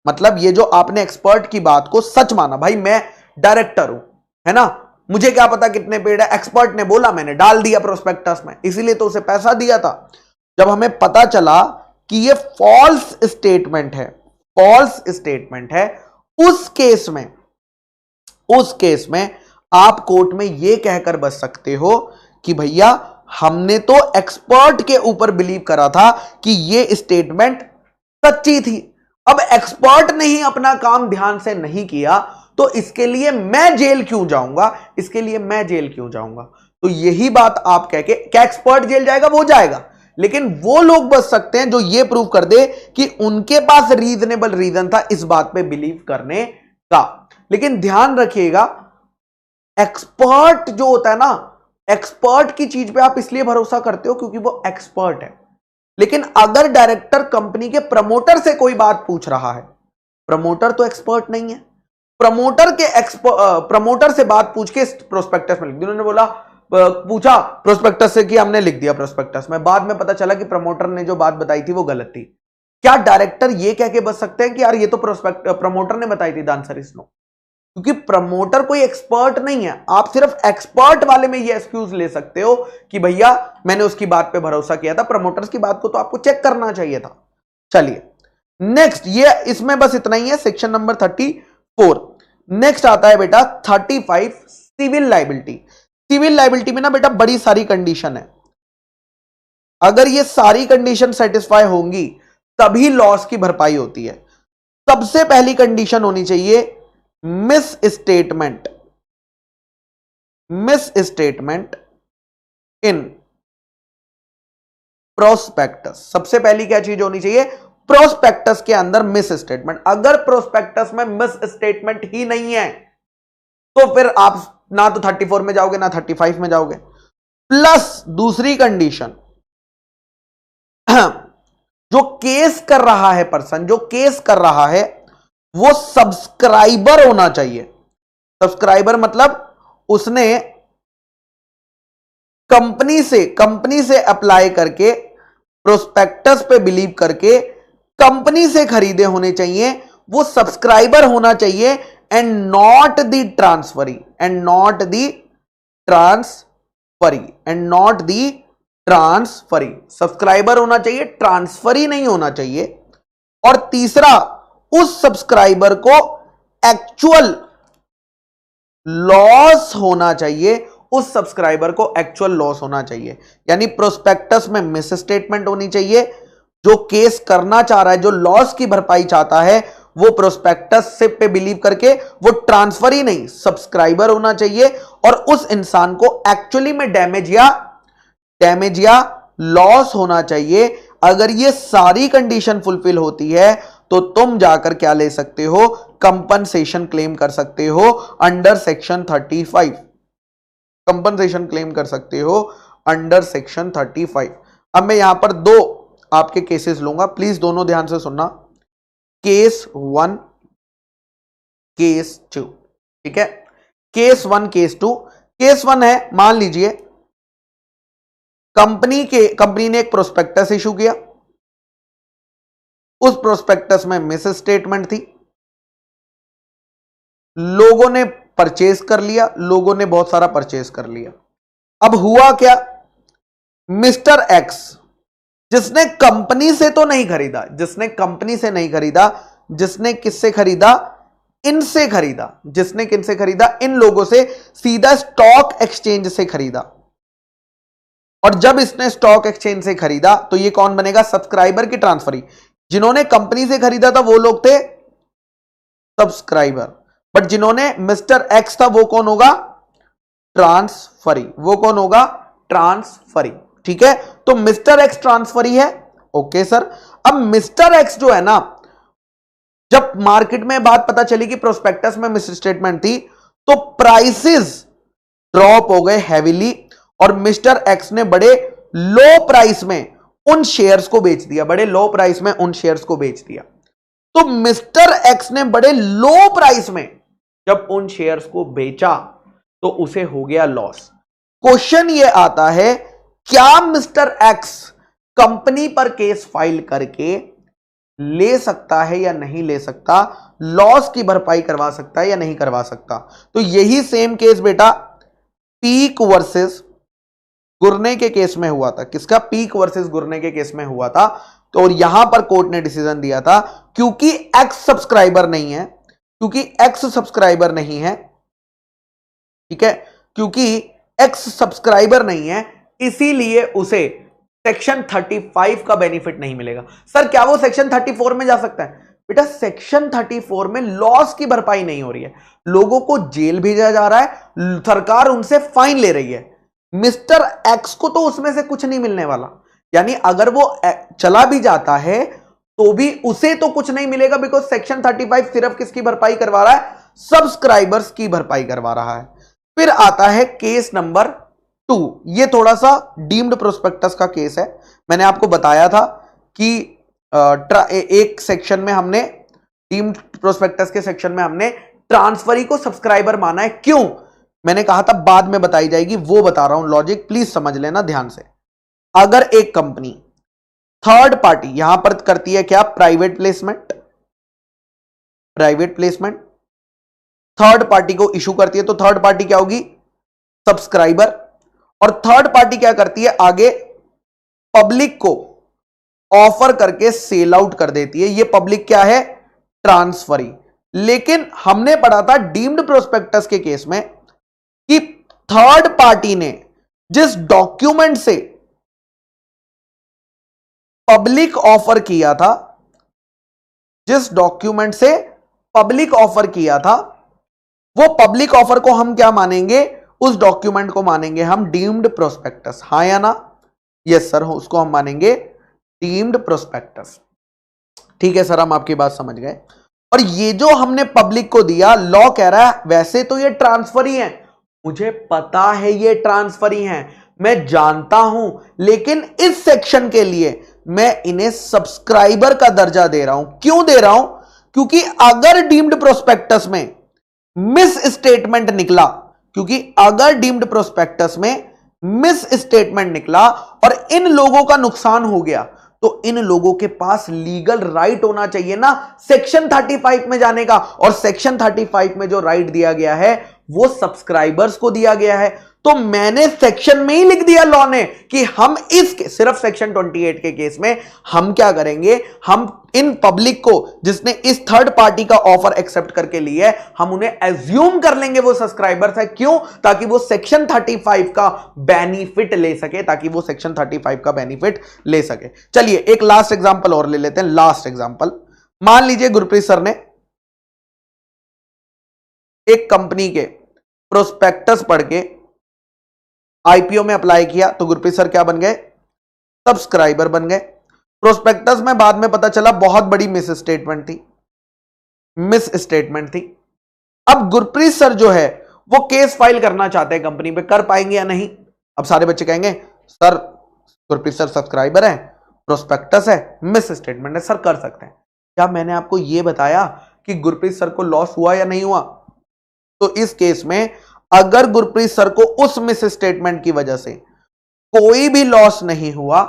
मतलब ये जो आपने एक्सपर्ट की बात को सच माना, भाई मैं डायरेक्टर हूं, है ना, मुझे क्या पता कितने पेड़ है, एक्सपर्ट ने बोला, मैंने डाल दिया प्रोस्पेक्टस में, इसीलिए तो उसे पैसा दिया था। जब हमें पता चला कि ये फॉल्स स्टेटमेंट है, फॉल्स स्टेटमेंट है, उस केस में आप कोर्ट में ये कहकर बच सकते हो कि भैया हमने तो एक्सपर्ट के ऊपर बिलीव करा था कि ये स्टेटमेंट सच्ची थी। अब एक्सपर्ट ने ही अपना काम ध्यान से नहीं किया तो इसके लिए मैं जेल क्यों जाऊंगा, इसके लिए मैं जेल क्यों जाऊंगा। तो यही बात आप कह के, क्या एक्सपर्ट जेल जाएगा? वो जाएगा, लेकिन वो लोग बच सकते हैं जो ये प्रूव कर दे कि उनके पास रीजनेबल रीजन था इस बात पे बिलीव करने का। लेकिन ध्यान रखिएगा, एक्सपर्ट जो होता है ना, एक्सपर्ट की चीज पे आप इसलिए भरोसा करते हो क्योंकि वो एक्सपर्ट है। लेकिन अगर डायरेक्टर कंपनी के प्रमोटर से कोई बात पूछ रहा है, प्रमोटर तो एक्सपर्ट नहीं है, प्रमोटर से बात पूछ के प्रोस्पेक्टस में लिख दिया। उन्होंने बोला, पूछा प्रोस्पेक्टस से कि हमने लिख दिया प्रोस्पेक्टस में, बाद में पता चला कि प्रमोटर ने जो बात बताई थी वो गलत थी। क्या डायरेक्टर ये कह के बच सकते हैं कि यार ये तो प्रमोटर ने बताई थी? द आंसर इज नो, क्योंकि प्रमोटर कोई एक्सपर्ट नहीं है। आप सिर्फ एक्सपर्ट वाले में ये एक्सक्यूज ले सकते हो कि भैया मैंने उसकी बात पे भरोसा किया था, प्रमोटर्स की बात को तो आपको चेक करना चाहिए था। चलिए नेक्स्ट, ये इसमें बस इतना ही है, सेक्शन नंबर 34। नेक्स्ट आता है बेटा 35, सिविल लायबिलिटी। सिविल लायबिलिटी में ना बेटा बड़ी सारी कंडीशन है, अगर ये सारी कंडीशन सेटिस्फाई होंगी तभी लॉस की भरपाई होती है। सबसे पहली कंडीशन होनी चाहिए मिस स्टेटमेंट इन प्रोस्पेक्टस। सबसे पहली क्या चीज होनी चाहिए? प्रोस्पेक्टस के अंदर मिस स्टेटमेंट। अगर प्रोस्पेक्टस में मिस स्टेटमेंट ही नहीं है तो फिर आप ना तो 34 में जाओगे ना 35 में जाओगे। प्लस दूसरी कंडीशन, जो केस कर रहा है पर्सन, जो केस कर रहा है वो सब्सक्राइबर होना चाहिए। सब्सक्राइबर मतलब उसने कंपनी से अप्लाई करके, प्रोस्पेक्टस पे बिलीव करके कंपनी से खरीदे होने चाहिए, वो सब्सक्राइबर होना चाहिए, and not the transferee, subscriber होना चाहिए, ट्रांसफरी नहीं होना चाहिए। और तीसरा, उस सब्सक्राइबर को एक्चुअल लॉस होना चाहिए, यानी प्रोस्पेक्टस में मिस स्टेटमेंट होनी चाहिए, जो केस करना चाह रहा है, जो लॉस की भरपाई चाहता है, वो प्रोस्पेक्टस से पे बिलीव करके वो ट्रांसफर ही नहीं, सब्सक्राइबर होना चाहिए, और उस इंसान को एक्चुअली में डैमेज या लॉस होना चाहिए। अगर ये सारी कंडीशन फुलफिल होती है तो तुम जाकर क्या ले सकते हो? कंपनसेशन क्लेम कर सकते हो अंडर सेक्शन 35। कंपनसेशन क्लेम कर सकते हो अंडर सेक्शन 35। अब मैं यहां पर दो आपके केसेस लूंगा, प्लीज दोनों ध्यान से सुनना। केस 1, केस 2, ठीक है? Case 1, case 2। केस 1 है, मान लीजिए कंपनी ने एक प्रोस्पेक्टस इशू किया, उस प्रोस्पेक्टस में मिस स्टेटमेंट थी, लोगों ने परचेज कर लिया, लोगों ने बहुत सारा परचेज कर लिया। अब हुआ क्या? मिस्टर एक्स, जिसने कंपनी से तो नहीं खरीदा, जिसने कंपनी से नहीं खरीदा, जिसने किससे खरीदा? इनसे खरीदा। जिसने किनसे खरीदा? इन लोगों से, सीधा स्टॉक एक्सचेंज से खरीदा। और जब इसने स्टॉक एक्सचेंज से खरीदा तो ये कौन बनेगा? सब्सक्राइबर की ट्रांसफरी। जिन्होंने कंपनी से खरीदा था वो लोग थे सब्सक्राइबर, बट जिन्होंने मिस्टर एक्स था वो कौन होगा? ट्रांसफरी। वो कौन होगा? ट्रांसफरी। ठीक है, तो मिस्टर एक्स ट्रांसफरी है। ओके सर, अब मिस्टर एक्स जो है ना, जब मार्केट में बात पता चली कि प्रोस्पेक्टस में मिस स्टेटमेंट थी तो प्राइसेस ड्रॉप हो गए हैवीली, और मिस्टर एक्स ने बड़े लो प्राइस में उन शेयर्स को बेच दिया, बड़े लो प्राइस में उन शेयर्स को बेच दिया। तो मिस्टर एक्स ने बड़े लो प्राइस में जब उन शेयर्स को बेचा तो उसे हो गया लॉस। क्वेश्चन ये आता है, क्या मिस्टर एक्स कंपनी पर केस फाइल करके ले सकता है या नहीं ले सकता, लॉस की भरपाई करवा सकता है या नहीं करवा सकता? तो यही सेम केस बेटा पीक वर्सेस गुर्ने के केस में हुआ था। किसका? पीक वर्सेस गुर्ने के केस में हुआ था। तो यहां पर कोर्ट ने डिसीजन दिया था, क्योंकि एक्स सब्सक्राइबर नहीं है, क्योंकि एक्स सब्सक्राइबर नहीं है, ठीक है, क्योंकि एक्स सब्सक्राइबर नहीं है, इसीलिए उसे सेक्शन 35 का बेनिफिट नहीं मिलेगा। सर क्या वो सेक्शन 34 में जा सकता है? बेटा सेक्शन 34 में लॉस की भरपाई नहीं हो रही है, लोगों को जेल भेजा जा रहा है, सरकार उनसे फाइन ले रही है। मिस्टर एक्स को तो उसमें से कुछ नहीं मिलने वाला, यानी अगर वो चला भी जाता है तो भी उसे तो कुछ नहीं मिलेगा, बिकॉज सेक्शन 35 सिर्फ किसकी भरपाई करवा रहा है? सब्सक्राइबर्स की भरपाई करवा रहा है। फिर आता है केस नंबर 2। ये थोड़ा सा डीम्ड प्रोस्पेक्टस का केस है। मैंने आपको बताया था कि एक सेक्शन में हमने डीम्ड प्रोस्पेक्टस के सेक्शन में हमने ट्रांसफरी को सब्सक्राइबर माना है। क्यों? मैंने कहा था बाद में बताई जाएगी, वो बता रहा हूं लॉजिक, प्लीज समझ लेना ध्यान से। अगर एक कंपनी थर्ड पार्टी यहां पर करती है क्या? Private placement, private placement third party को इशू करती है, तो थर्ड पार्टी क्या होगी? सब्सक्राइबर। और थर्ड पार्टी क्या करती है? आगे पब्लिक को ऑफर करके सेल आउट कर देती है। ये पब्लिक क्या है? ट्रांसफरी। लेकिन हमने पढ़ा था डीम्ड प्रोस्पेक्टस के केस में कि थर्ड पार्टी ने जिस डॉक्यूमेंट से पब्लिक ऑफर किया था, जिस डॉक्यूमेंट से पब्लिक ऑफर किया था, वो पब्लिक ऑफर को हम क्या मानेंगे? उस डॉक्यूमेंट को मानेंगे हम डीम्ड प्रोस्पेक्टस। हाँ या ना? यस सर, उसको हम मानेंगे डीम्ड प्रोस्पेक्टस। ठीक है सर, हम आपकी बात समझ गए। और ये जो हमने पब्लिक को दिया, लॉ कह रहा है वैसे तो ये ट्रांसफर ही है, मुझे पता है ये ट्रांसफर ही है, मैं जानता हूं, लेकिन इस सेक्शन के लिए मैं इन्हें सब्सक्राइबर का दर्जा दे रहा हूं। क्यों दे रहा हूं? क्योंकि अगर डीम्ड प्रोस्पेक्टस में मिस स्टेटमेंट निकला, क्योंकि अगर डीम्ड प्रोस्पेक्टस में मिस स्टेटमेंट निकला और इन लोगों का नुकसान हो गया, तो इन लोगों के पास लीगल राइट होना चाहिए ना सेक्शन 35 में जाने का। और सेक्शन 35 में जो राइट दिया गया है वो सब्सक्राइबर्स को दिया गया है। तो मैंने सेक्शन में ही लिख दिया लॉ ने कि हम सिर्फ सेक्शन 28 के केस में हम क्या करेंगे? हम इन पब्लिक को जिसने इस थर्ड पार्टी का ऑफर एक्सेप्ट करके लिया है, हम उन्हें एज्यूम कर लेंगे वो सब्सक्राइबर्स है। क्यों? ताकि वो सेक्शन 35 का बेनिफिट ले सके, ताकि वो सेक्शन 35 का बेनिफिट ले सके। चलिए एक लास्ट एग्जांपल और ले लेते हैं। लास्ट एग्जांपल, मान लीजिए गुरप्रीत सर ने एक कंपनी के प्रोस्पेक्टस पढ़ के आईपीओ में अप्लाई किया, तो गुरप्रीत सर क्या बन गए? सब्सक्राइबर बन गए। प्रोस्पेक्टस में बाद में पता चला बहुत बड़ी मिस स्टेटमेंट थी, मिस स्टेटमेंट थी। अब गुरप्रीत सर जो है वो केस फाइल करना चाहते हैं कंपनी पे, कर पाएंगे या नहीं? अब सारे बच्चे कहेंगे सर गुरप्रीत सर सब्सक्राइबर है, प्रोस्पेक्टस है, मिस स्टेटमेंट है, सर कर सकते हैं। क्या मैंने आपको यह बताया कि गुरप्रीत सर को लॉस हुआ या नहीं हुआ? तो इस केस में अगर गुरप्रीत सर को उस मिस स्टेटमेंट की वजह से कोई भी लॉस नहीं हुआ,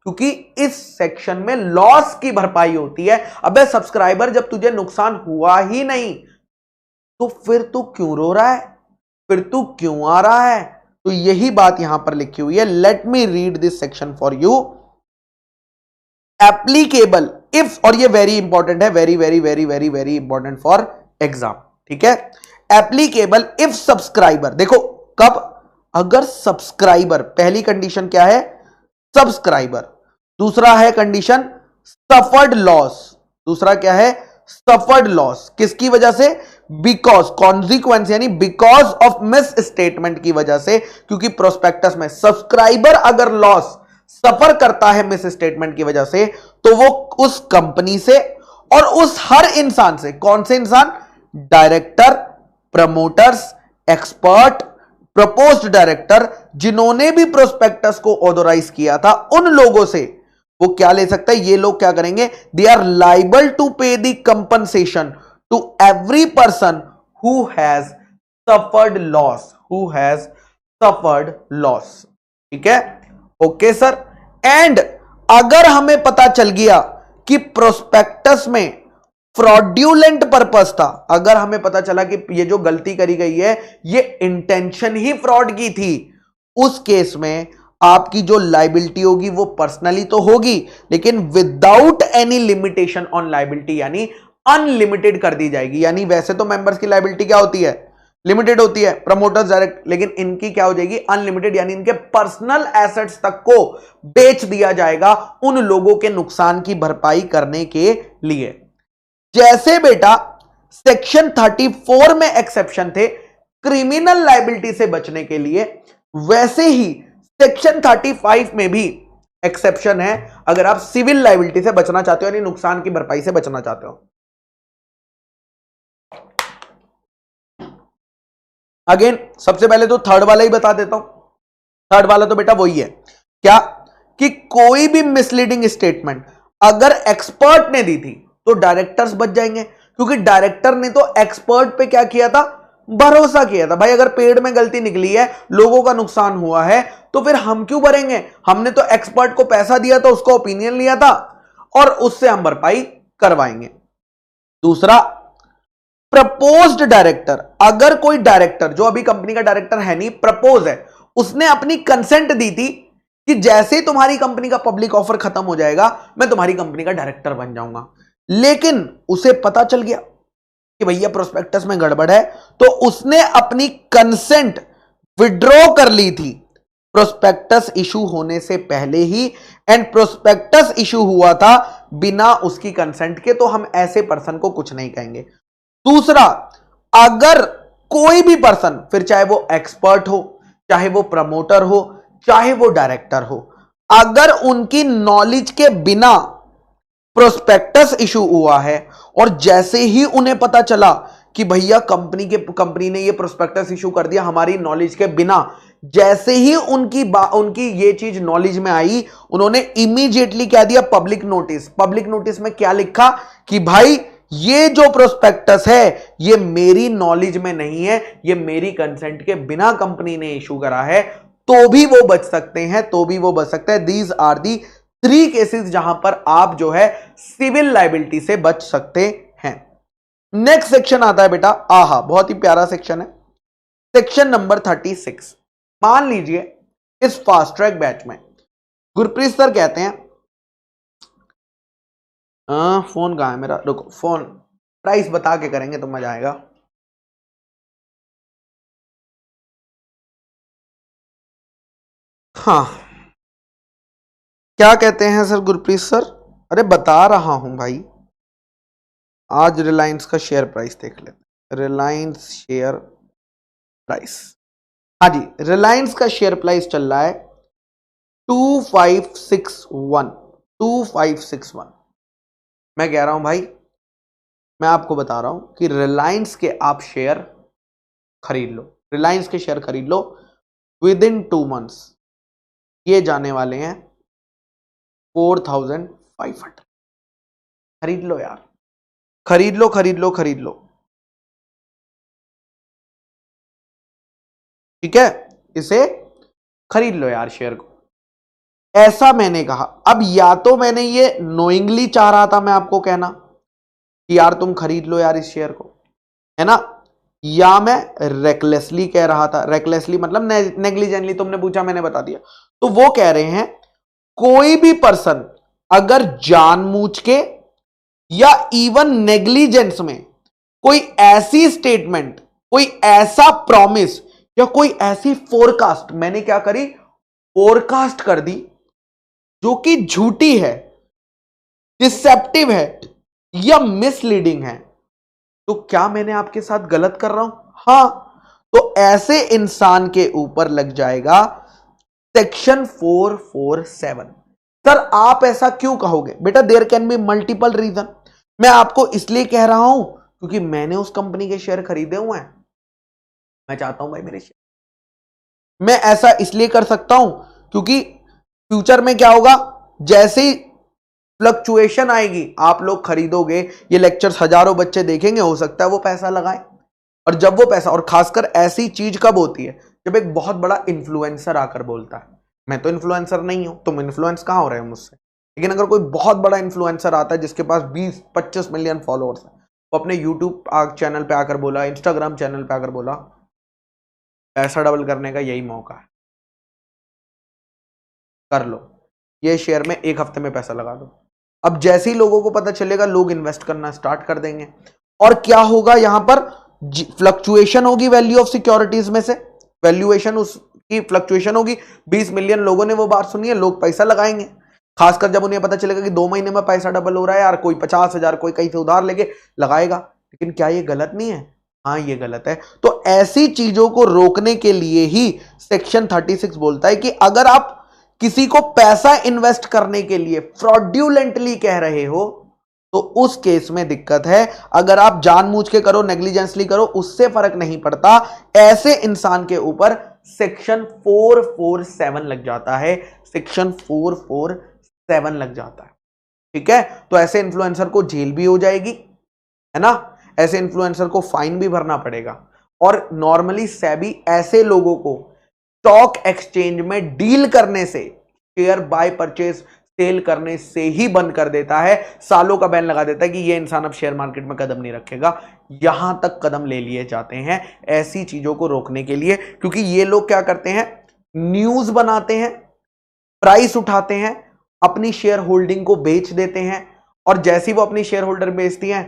क्योंकि इस सेक्शन में लॉस की भरपाई होती है। अबे सब्सक्राइबर, जब तुझे नुकसान हुआ ही नहीं तो फिर तू क्यों रो रहा है, फिर तू क्यों आ रहा है? तो यही बात यहां पर लिखी हुई है। Let me read this section for you. Applicable if, और ये वेरी इंपॉर्टेंट है, very very very very very important for exam, ठीक है। एप्लीकेबल इफ सब्सक्राइबर, देखो कब? अगर सब्सक्राइबर, पहली कंडीशन क्या है? सब्सक्राइबर। दूसरा है कंडीशन सफर्ड लॉस। दूसरा क्या है? Suffered loss. किसकी वजह से? बिकॉज, कॉन्सिक्वेंस यानी बिकॉज ऑफ मिस स्टेटमेंट की वजह से। क्योंकि प्रोस्पेक्टस में सब्सक्राइबर अगर लॉस सफर करता है मिस स्टेटमेंट की वजह से, तो वो उस कंपनी से और उस हर इंसान से, कौन से इंसान? Director, promoters, expert, proposed director जिन्होंने भी प्रोस्पेक्टस को ऑथोराइज किया था उन लोगों से वो क्या ले सकता है, ये लोग क्या करेंगे, they are liable to pay the compensation to every person who has suffered loss, who has suffered loss. ठीक है, ओके सर। एंड अगर हमें पता चल गया कि प्रोस्पेक्टस में फ्रॉड्यूलेंट पर्पस था, अगर हमें पता चला कि ये जो गलती करी गई है ये इंटेंशन ही फ्रॉड की थी, उस केस में आपकी जो लाइबिलिटी होगी वो पर्सनली तो होगी लेकिन without any limitation on liability, यानी अनलिमिटेड कर दी जाएगी। यानी वैसे तो मेंबर्स की लाइबिलिटी क्या होती है, लिमिटेड होती है, प्रमोटर्स डायरेक्ट, लेकिन इनकी क्या हो जाएगी, अनलिमिटेड, यानी इनके पर्सनल एसेट्स तक को बेच दिया जाएगा उन लोगों के नुकसान की भरपाई करने के लिए। जैसे बेटा सेक्शन 34 में एक्सेप्शन थे क्रिमिनल लायबिलिटी से बचने के लिए, वैसे ही सेक्शन 35 में भी एक्सेप्शन है अगर आप सिविल लायबिलिटी से बचना चाहते हो, यानी नुकसान की भरपाई से बचना चाहते हो। अगेन सबसे पहले तो थर्ड वाला ही बता देता हूं। थर्ड वाला तो बेटा वही है, क्या कि कोई भी मिसलीडिंग स्टेटमेंट अगर एक्सपर्ट ने दी थी तो डायरेक्टर्स बच जाएंगे, क्योंकि डायरेक्टर ने तो एक्सपर्ट पे क्या किया था, भरोसा किया था। भाई अगर पेड़ में गलती निकली है, लोगों का नुकसान हुआ है, तो फिर हम क्यों भरेंगे, हमने तो एक्सपर्ट को पैसा दिया था, उसका ओपिनियन लिया था और उससे हम भरपाई करवाएंगे। दूसरा, प्रपोज्ड डायरेक्टर, अगर कोई डायरेक्टर जो अभी कंपनी का डायरेक्टर है नहीं, प्रपोज है, उसने अपनी कंसेंट दी थी कि जैसे ही तुम्हारी कंपनी का पब्लिक ऑफर खत्म हो जाएगा मैं तुम्हारी कंपनी का डायरेक्टर बन जाऊंगा, लेकिन उसे पता चल गया कि भैया प्रोस्पेक्टस में गड़बड़ है, तो उसने अपनी कंसेंट विड्रॉ कर ली थी प्रोस्पेक्टस इशू होने से पहले ही, एंड प्रोस्पेक्टस इशू हुआ था बिना उसकी कंसेंट के, तो हम ऐसे पर्सन को कुछ नहीं कहेंगे। दूसरा, अगर कोई भी पर्सन, फिर चाहे वो एक्सपर्ट हो, चाहे वो प्रमोटर हो, चाहे वो डायरेक्टर हो, अगर उनकी नॉलेज के बिना प्रोस्पेक्टस इशू हुआ है और जैसे ही उन्हें पता चला कि भैया कंपनी ने ये प्रोस्पेक्टस इशू कर दिया हमारी नॉलेज के बिना, जैसे ही उनकी ये चीज नॉलेज में आई, उन्होंने इमीडिएटली क्या दिया, पब्लिक नोटिस। पब्लिक नोटिस में क्या लिखा कि भाई ये जो प्रोस्पेक्टस है ये मेरी नॉलेज में नहीं है, ये मेरी कंसेंट के बिना कंपनी ने इशू करा है, तो भी वो बच सकते हैं, तो भी वो बच सकते हैं। दीज आर दी 3 केसेस जहां पर आप जो है सिविल लायबिलिटी से बच सकते हैं। नेक्स्ट सेक्शन आता है बेटा, आहा बहुत ही प्यारा सेक्शन है, सेक्शन नंबर 36। मान लीजिए इस फास्ट ट्रैक बैच में गुरप्रीत सर कहते हैं, फोन कहां है मेरा, रुको, फोन प्राइस बता के करेंगे तो मजा आएगा। हाँ, क्या कहते हैं सर गुरप्रीत सर, अरे बता रहा हूं भाई, आज रिलायंस का शेयर प्राइस देख लेते हैं, रिलायंस शेयर प्राइस, हाँ जी, रिलायंस का शेयर प्राइस चल रहा है 2561। मैं कह रहा हूं भाई, मैं आपको बता रहा हूं कि रिलायंस के आप शेयर खरीद लो, रिलायंस के शेयर खरीद लो, विद इन 2 मंथ्स ये जाने वाले हैं 4500। खरीद लो यार, खरीद लो खरीद लो खरीद लो, ठीक है, इसे खरीद लो यार शेयर को, ऐसा मैंने कहा। अब या तो मैंने ये नोइंगली चाह रहा था मैं आपको कहना कि यार तुम खरीद लो यार इस शेयर को, है ना, या मैं रेकलेसली कह रहा था, रेकलेसली मतलब नेग्लिजेंटली, तुमने पूछा मैंने बता दिया। तो वो कह रहे हैं कोई भी पर्सन अगर जानबूझ के या इवन नेग्लिजेंस में कोई ऐसी स्टेटमेंट, कोई ऐसा प्रॉमिस या कोई ऐसी फोरकास्ट, मैंने क्या करी, फोरकास्ट कर दी जो कि झूठी है, डिसेप्टिव है या मिसलीडिंग है, तो क्या मैंने आपके साथ गलत कर रहा हूं? हां, तो ऐसे इंसान के ऊपर लग जाएगा सेक्शन 447। सर आप ऐसा क्यों कहोगे? बेटा there can be multiple reason. मैं आपको इसलिए कह रहा हूं क्योंकि मैंने उस कंपनी के शेयर खरीदे हुए हैं, मैं चाहता हूं भाई मेरे शेयर, मैं ऐसा इसलिए कर सकता हूं क्योंकि फ्यूचर में क्या होगा, जैसे ही फ्लक्चुएशन आएगी आप लोग खरीदोगे, ये लेक्चर्स हजारों बच्चे देखेंगे, हो सकता है वो पैसा लगाएं। और जब वो पैसा, और खासकर ऐसी चीज कब होती है, जब एक बहुत बड़ा इन्फ्लुएंसर आकर बोलता है। मैं तो इन्फ्लुएंसर नहीं हूं, तुम इन्फ्लुएंस कहां हो रहे हो मुझसे, लेकिन अगर कोई बहुत बड़ा इन्फ्लुएंसर आता है जिसके पास 20-25 मिलियन फॉलोअर्स है, वो अपने यूट्यूब चैनल पे आकर बोला, इंस्टाग्राम चैनल पे आकर बोला, पैसा डबल करने का यही मौका है, कर लो, ये शेयर में 1 हफ्ते में पैसा लगा दो। अब जैसे ही लोगों को पता चलेगा, लोग इन्वेस्ट करना स्टार्ट कर देंगे। और क्या होगा, यहां पर फ्लक्चुएशन होगी वैल्यू ऑफ सिक्योरिटीज में से, वैल्यूएशन उसकी फ्लक्चुएशन होगी। 20 मिलियन लोगों ने वो बात सुनी है, लोग पैसा लगाएंगे, खासकर जब उन्हें पता चलेगा कि 2 महीने में पैसा डबल हो रहा है यार, कोई 50,000 कोई कहीं से उधार लेके लगाएगा। लेकिन क्या ये गलत नहीं है? हाँ, ये गलत है। तो ऐसी चीजों को रोकने के लिए ही सेक्शन 36 बोलता है कि अगर आप किसी को पैसा इन्वेस्ट करने के लिए फ्रॉड्यूलेंटली कह रहे हो तो उस केस में दिक्कत है। अगर आप जानबूझ के करो, नेग्लिजेंसली करो, उससे फर्क नहीं पड़ता। ऐसे इंसान के ऊपर सेक्शन 447 लग जाता है, सेक्शन 447 लग जाता है। ठीक है, तो ऐसे इन्फ्लुएंसर को जेल भी हो जाएगी, है ना, ऐसे इन्फ्लुएंसर को फाइन भी भरना पड़ेगा। और नॉर्मली सेबी ऐसे लोगों को स्टॉक एक्सचेंज में डील करने से, शेयर बाय परचेज सेल करने से ही बंद कर देता है, सालों का बैन लगा देता है कि ये इंसान अब शेयर मार्केट में कदम नहीं रखेगा। यहां तक कदम ले लिए जाते हैं ऐसी चीजों को रोकने के लिए, क्योंकि ये लोग क्या करते हैं, न्यूज बनाते हैं, प्राइस उठाते हैं, अपनी शेयर होल्डिंग को बेच देते हैं, और जैसी वो अपनी शेयर होल्डर बेचती हैं,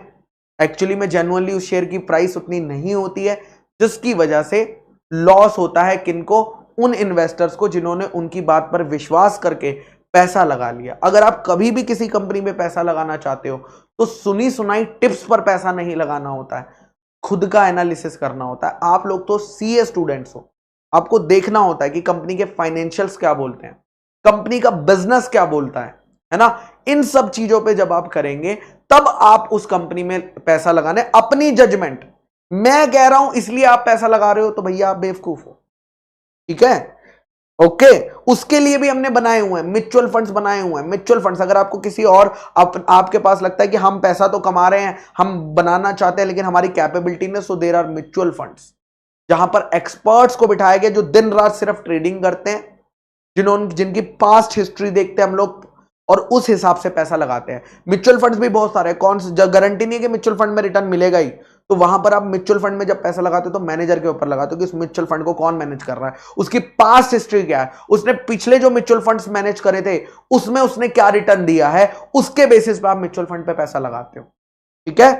एक्चुअली में जेन्युइनली उस शेयर की प्राइस उतनी नहीं होती है, जिसकी वजह से लॉस होता है किनको, उन इन्वेस्टर्स को जिन्होंने उनकी बात पर विश्वास करके पैसा लगा लिया। अगर आप कभी भी किसी कंपनी में पैसा लगाना चाहते हो तो सुनी सुनाई टिप्स पर पैसा नहीं लगाना होता है, खुद का एनालिसिस करना होता है। आप लोग तो सीए स्टूडेंट्स हो, आपको देखना होता है कि कंपनी के फाइनेंशियल्स क्या बोलते हैं, कंपनी का बिजनेस क्या बोलता है ना। इन सब चीजों पे जब आप करेंगे तब आप उस कंपनी में पैसा लगाने, अपनी जजमेंट, मैं कह रहा हूं इसलिए आप पैसा लगा रहे हो तो भैया आप बेवकूफ हो। ठीक है, ओके। उसके लिए भी हमने बनाए हुए हैं म्यूचुअल फंड्स, बनाए हुए हैं म्यूचुअल फंड्स। अगर आपको किसी और आपके पास लगता है कि हम पैसा तो कमा रहे हैं, हम बनाना चाहते हैं लेकिन हमारी कैपेबिलिटी नहीं, so there are mutual funds, जहां पर एक्सपर्ट्स को बिठाया गया जो दिन रात सिर्फ ट्रेडिंग करते हैं, जिनकी पास्ट हिस्ट्री देखते हैं हम लोग और उस हिसाब से पैसा लगाते हैं। म्यूचुअल फंड्स भी बहुत सारे, कौन सी गारंटी नहीं है कि म्यूचुअल फंड में रिटर्न मिलेगा ही, तो वहां पर आप म्यूचुअल फंड में जब पैसा लगाते हो तो मैनेजर के ऊपर लगाते हो कि इस म्यूचुअल फंड को कौन मैनेज कर रहा है, उसकी पास्ट हिस्ट्री क्या है, उसने पिछले जो म्यूचुअल फंड्स मैनेज करे थे उसमें उसने क्या रिटर्न दिया है, उसके बेसिस पे आप म्यूचुअल फंड पे पैसा लगाते हो। ठीक है,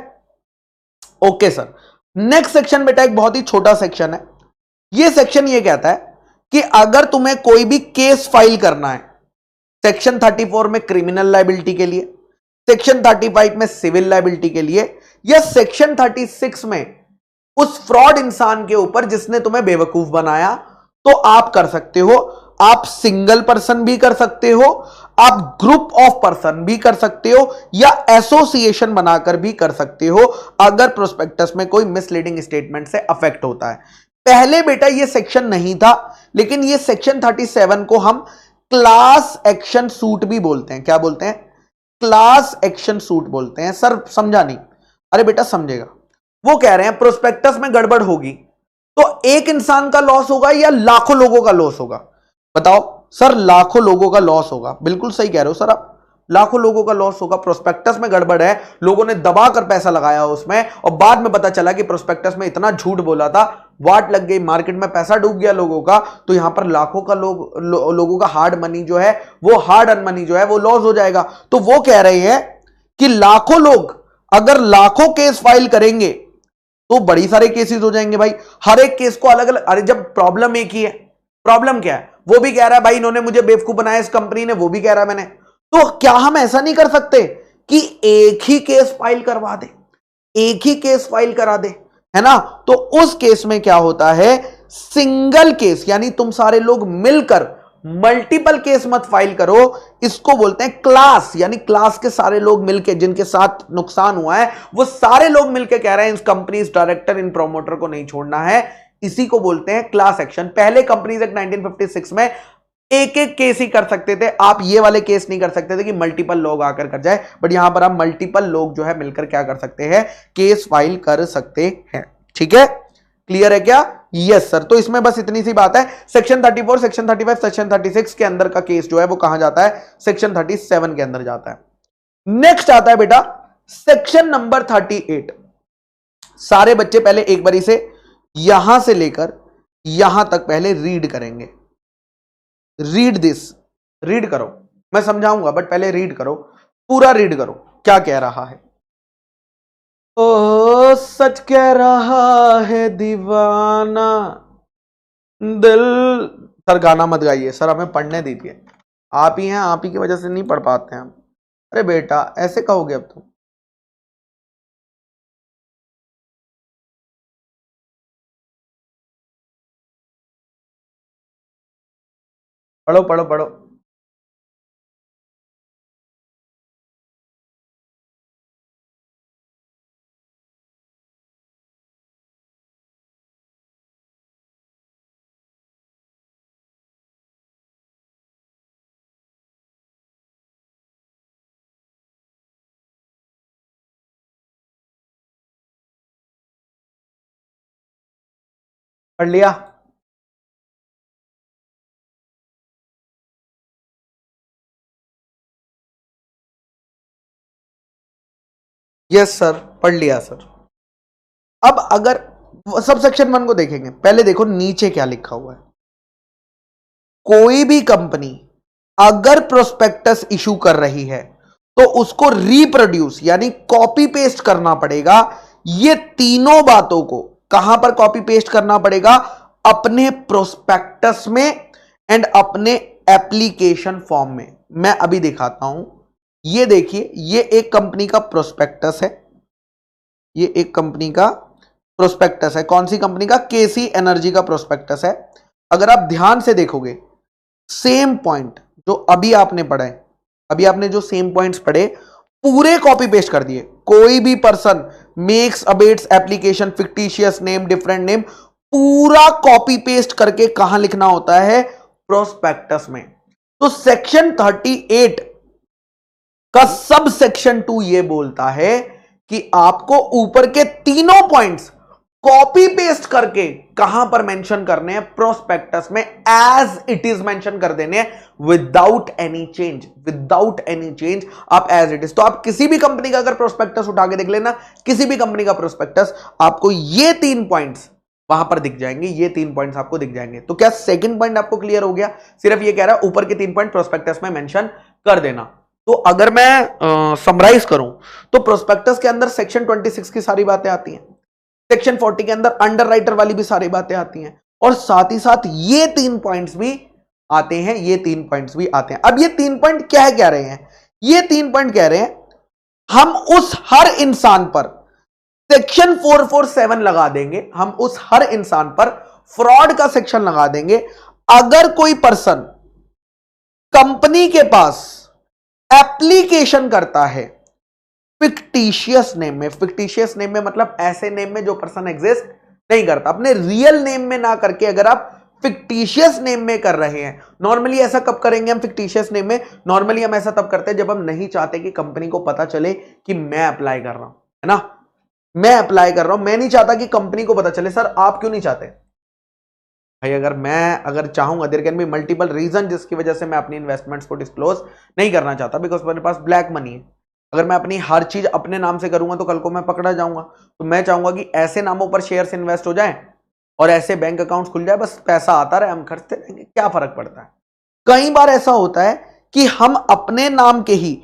ओके सर। नेक्स्ट सेक्शन बेटा एक बहुत ही छोटा सेक्शन है। यह सेक्शन ये कहता है कि अगर तुम्हें कोई भी केस फाइल करना है, सेक्शन 34 में क्रिमिनल लायबिलिटी के लिए, सेक्शन 35 में सिविल लायबिलिटी के लिए, या सेक्शन 36 में उस फ्रॉड इंसान के ऊपर जिसने तुम्हें बेवकूफ बनाया, तो आप कर सकते हो। आप सिंगल पर्सन भी कर सकते हो, आप ग्रुप ऑफ पर्सन भी कर सकते हो, या एसोसिएशन बनाकर भी कर सकते हो अगर प्रोस्पेक्टस में कोई मिसलीडिंग स्टेटमेंट से अफेक्ट होता है। पहले बेटा ये सेक्शन नहीं था, लेकिन ये सेक्शन 37 को हम क्लास एक्शन सूट भी बोलते हैं। क्या बोलते हैं? क्लास एक्शन सूट बोलते हैं। सर समझा नहीं? अरे बेटा समझेगा। वो कह रहे हैं प्रोस्पेक्टस में गड़बड़ होगी तो एक इंसान का लॉस होगा या लाखों लोगों का लॉस होगा? बताओ सर। लाखों लोगों का लॉस होगा। बिल्कुल सही कह रहे हो सर आप, लाखों लोगों का लॉस होगा। प्रोस्पेक्टस में गड़बड़ है, लोगों ने दबाकर पैसा लगाया उसमें और बाद में पता चला कि प्रोस्पेक्टस में इतना झूठ बोला था, वाट लग गई, मार्केट में पैसा डूब गया लोगों का, तो यहां पर लाखों का लोगों का हार्ड मनी जो है, वो हार्ड अर्न मनी जो है वो लॉस हो जाएगा। तो वो कह रहे हैं कि लाखों लोग अगर लाखों केस फाइल करेंगे तो बड़ी सारे केसेस हो जाएंगे भाई, हर एक केस को अलग अलग। अरे जब प्रॉब्लम एक ही है, प्रॉब्लम क्या है? वो भी कह रहा है भाई इन्होंने मुझे बेवकूफ बनाया इस कंपनी ने, वो भी कह रहा है मैंने, तो क्या हम ऐसा नहीं कर सकते कि एक ही केस फाइल करवा दे, एक ही केस फाइल करा दे, है ना? तो उस केस में क्या होता है, सिंगल केस, यानी तुम सारे लोग मिलकर मल्टीपल केस मत फाइल करो, इसको बोलते हैं क्लास, यानी क्लास के सारे लोग मिलके जिनके साथ नुकसान हुआ है वो सारे लोग मिलके कह रहे हैं इस कंपनी, इस डायरेक्टर, इन प्रोमोटर को नहीं छोड़ना है, इसी को बोलते हैं क्लास एक्शन। पहले कंपनीज एक्ट 1956 में एक एक केस ही कर सकते थे, आप ये वाले केस नहीं कर सकते थे कि मल्टीपल लोग आकर कर जाए, बट यहां पर आप मल्टीपल लोग जो है मिलकर क्या कर सकते हैं, केस फाइल कर सकते हैं। ठीक है, क्लियर है क्या? Yes sir. तो इसमें बस इतनी सी बात है, सेक्शन 34, सेक्शन 35, सेक्शन 36 के अंदर का केस जो है वो कहां जाता है, सेक्शन 37 के अंदर जाता है। नेक्स्ट आता है बेटा सेक्शन नंबर 38। सारे बच्चे पहले एक बारी से यहां से लेकर यहां तक पहले रीड करेंगे। रीड दिस, रीड करो, मैं समझाऊंगा बट पहले रीड करो, पूरा रीड करो क्या कह रहा है। ओ सच कह रहा है दीवाना दिल। सर गाना मत गाइए सर, हमें पढ़ने दीजिए, आप ही हैं, आप ही की वजह से नहीं पढ़ पाते हैं हम। अरे बेटा ऐसे कहोगे अब तुम। पढ़ो पढ़ो पढ़ो। पढ़ लिया? यस सर, पढ़ लिया सर। अब अगर सब सेक्शन 1 को देखेंगे, पहले देखो नीचे क्या लिखा हुआ है। कोई भी कंपनी अगर प्रोस्पेक्टस इशू कर रही है तो उसको रिप्रोड्यूस यानी कॉपी पेस्ट करना पड़ेगा। ये तीनों बातों को कहां पर कॉपी पेस्ट करना पड़ेगा, अपने प्रोस्पेक्टस में एंड अपने एप्लीकेशन फॉर्म में। मैं अभी दिखाता हूं, ये देखिए, ये एक कंपनी का प्रोस्पेक्टस है, ये एक कंपनी का प्रोस्पेक्टस है। कौन सी कंपनी का? केसी एनर्जी का प्रोस्पेक्टस है। अगर आप ध्यान से देखोगे, सेम पॉइंट जो अभी आपने पढ़े, अभी आपने जो सेम पॉइंट्स पढ़े पूरे कॉपी पेस्ट कर दिए। कोई भी person makes abets application fictitious name different name, पूरा कॉपी पेस्ट करके कहां लिखना होता है, प्रोस्पेक्टस में। तो सेक्शन 38 का सब सेक्शन 2 ये बोलता है कि आपको ऊपर के तीनों पॉइंट्स कॉपी पेस्ट करके कहां पर मेंशन करने हैं, प्रोस्पेक्टस में एज इट इज मेंशन कर देने हैं, without any change, without any change आप एज इट इज। तो आप किसी भी कंपनी का अगर प्रोस्पेक्टस उठा के देख लेना, किसी भी कंपनी का प्रोस्पेक्टस, आपको ये 3 पॉइंट्स वहां पर दिख जाएंगे, ये 3 पॉइंट्स आपको दिख जाएंगे। तो क्या सेकंड पॉइंट आपको क्लियर हो गया? सिर्फ ये कह रहा है ऊपर के 3 पॉइंट प्रोस्पेक्टस में मेंशन कर देना। तो अगर मैं समराइज करूं तो प्रोस्पेक्टस के अंदर सेक्शन 26 की सारी बातें आती हैं, सेक्शन 40 के अंदर अंडर राइटर वाली भी सारी बातें आती हैं, और साथ ही साथ ये 3 पॉइंट्स भी आते हैं, ये 3 पॉइंट्स भी आते हैं। अब ये 3 पॉइंट क्या कह रहे हैं? ये 3 पॉइंट कह रहे हैं हम उस हर इंसान पर सेक्शन 447 लगा देंगे, हम उस हर इंसान पर फ्रॉड का सेक्शन लगा देंगे अगर कोई पर्सन कंपनी के पास एप्लीकेशन करता है फिक्टिशियस नेम में। फिक्टिशियस नेम में मतलब ऐसे नेम में जो पर्सन एग्जिस्ट नहीं करता, अपने रियल नेम में ना करके अगर आप फिक्टिशियस नेम में कर रहे हैं। नॉर्मली ऐसा कब करेंगे हम फिक्टिशियस नेम में? नॉर्मली हम ऐसा तब करते हैं जब हम नहीं चाहते कि कंपनी को पता चले कि मैं अप्लाई कर रहा हूं, है ना, मैं अप्लाई कर रहा हूं, मैं नहीं चाहता कि कंपनी को पता चले। सर आप क्यों नहीं चाहते? भाई अगर चाहूंगा, there can be multiple reason जिसकी वजह से मैं अपनी इन्वेस्टमेंट्स को डिस्क्लोज नहीं करना चाहता, बिकॉज मेरे पास ब्लैक मनी है। अगर मैं अपनी हर चीज अपने नाम से करूंगा तो कल को मैं पकड़ा जाऊंगा। तो मैं चाहूंगा कि ऐसे नामों पर शेयर्स इन्वेस्ट हो जाएं और ऐसे बैंक अकाउंट्स खुल जाए, बस पैसा आता रहे, हम खर्चते रहेंगे, क्या फर्क पड़ता है। कई बार ऐसा होता है कि हम अपने नाम के ही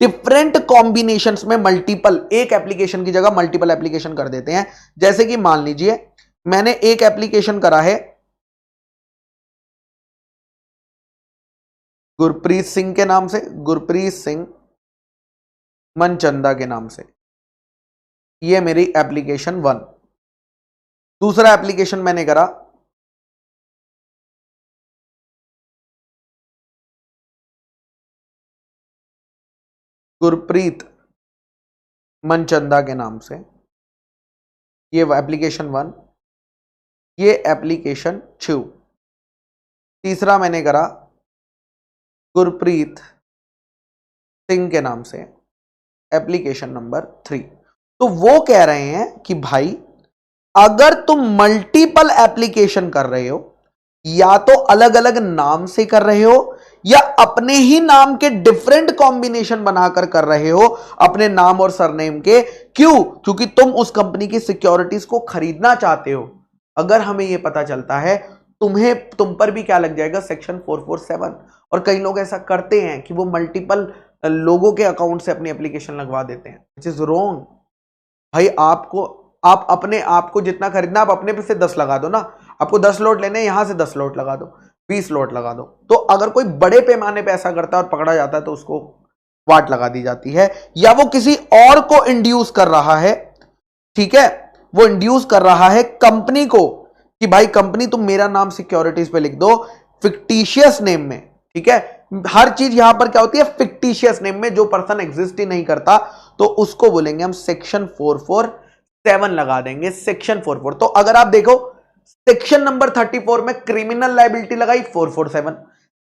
डिफरेंट कॉम्बिनेशंस में मल्टीपल, एक एप्लीकेशन की जगह मल्टीपल एप्लीकेशन कर देते हैं। जैसे कि मान लीजिए मैंने एक एप्लीकेशन करा है गुरप्रीत सिंह के नाम से, गुरप्रीत सिंह मनचंदा के नाम से, ये मेरी एप्लीकेशन 1। दूसरा एप्लीकेशन मैंने करा गुरप्रीत मनचंदा के नाम से, ये एप्लीकेशन 1। ये एप्लीकेशन 2। तीसरा मैंने करा गुरप्रीत सिंह के नाम से, एप्लीकेशन नंबर 3। तो वो कह रहे हैं कि भाई अगर तुम मल्टीपल एप्लीकेशन कर रहे हो, या तो अलग अलग नाम से कर रहे हो या अपने ही नाम के डिफरेंट कॉम्बिनेशन बनाकर कर रहे हो अपने नाम और सरनेम के, क्यों? क्योंकि तुम उस कंपनी की सिक्योरिटीज को खरीदना चाहते हो। अगर हमें यह पता चलता है तुम पर भी क्या लग जाएगा, सेक्शन 447। और कई लोग ऐसा करते हैं कि वो मल्टीपल लोगों के अकाउंट से अपनी एप्लीकेशन लगवा देते हैं, विच इज रॉन्ग। भाई आप अपने आप को जितना खरीदना, आप अपने पे से 10 लगा दो ना। आपको 10 लोट लेने, यहां से 10 लोट लगा दो, 20 लोट लगा दो। तो अगर कोई बड़े पैमाने पे ऐसा करता है और पकड़ा जाता है तो उसको वाट लगा दी जाती है, या वो किसी और को इंड्यूस कर रहा है, ठीक है, वो इंड्यूस कर रहा है कंपनी को कि भाई कंपनी तुम मेरा नाम सिक्योरिटीज पे लिख दो फिक्टिशियस नेम में, ठीक है। हर चीज यहां पर क्या होती है, फिक्टिशियस नेम में, जो पर्सन एग्जिस्ट ही नहीं करता, तो उसको बोलेंगे हम सेक्शन 447 लगा देंगे, सेक्शन 44। तो अगर आप देखो सेक्शन नंबर 34 में क्रिमिनल लायबिलिटी लगाई 447,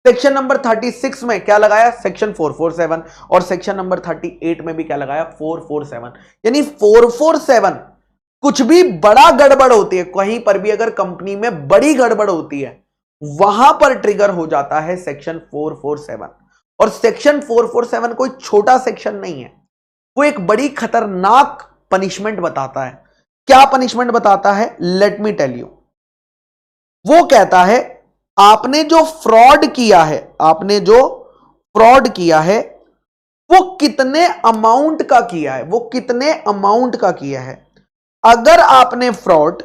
सेक्शन नंबर 36 में क्या लगाया, सेक्शन 447, और सेक्शन नंबर 38 में भी क्या लगाया, 447। यानी 447 कुछ भी बड़ा गड़बड़ होती है, कहीं पर भी अगर कंपनी में बड़ी गड़बड़ होती है, वहां पर ट्रिगर हो जाता है सेक्शन 447। और सेक्शन 447 कोई छोटा सेक्शन नहीं है, वो एक बड़ी खतरनाक पनिशमेंट बताता है। क्या पनिशमेंट बताता है, लेट मी टेल यू। वो कहता है आपने जो फ्रॉड किया है, आपने जो फ्रॉड किया है वो कितने अमाउंट का किया है, वो कितने अमाउंट का किया है। अगर आपने फ्रॉड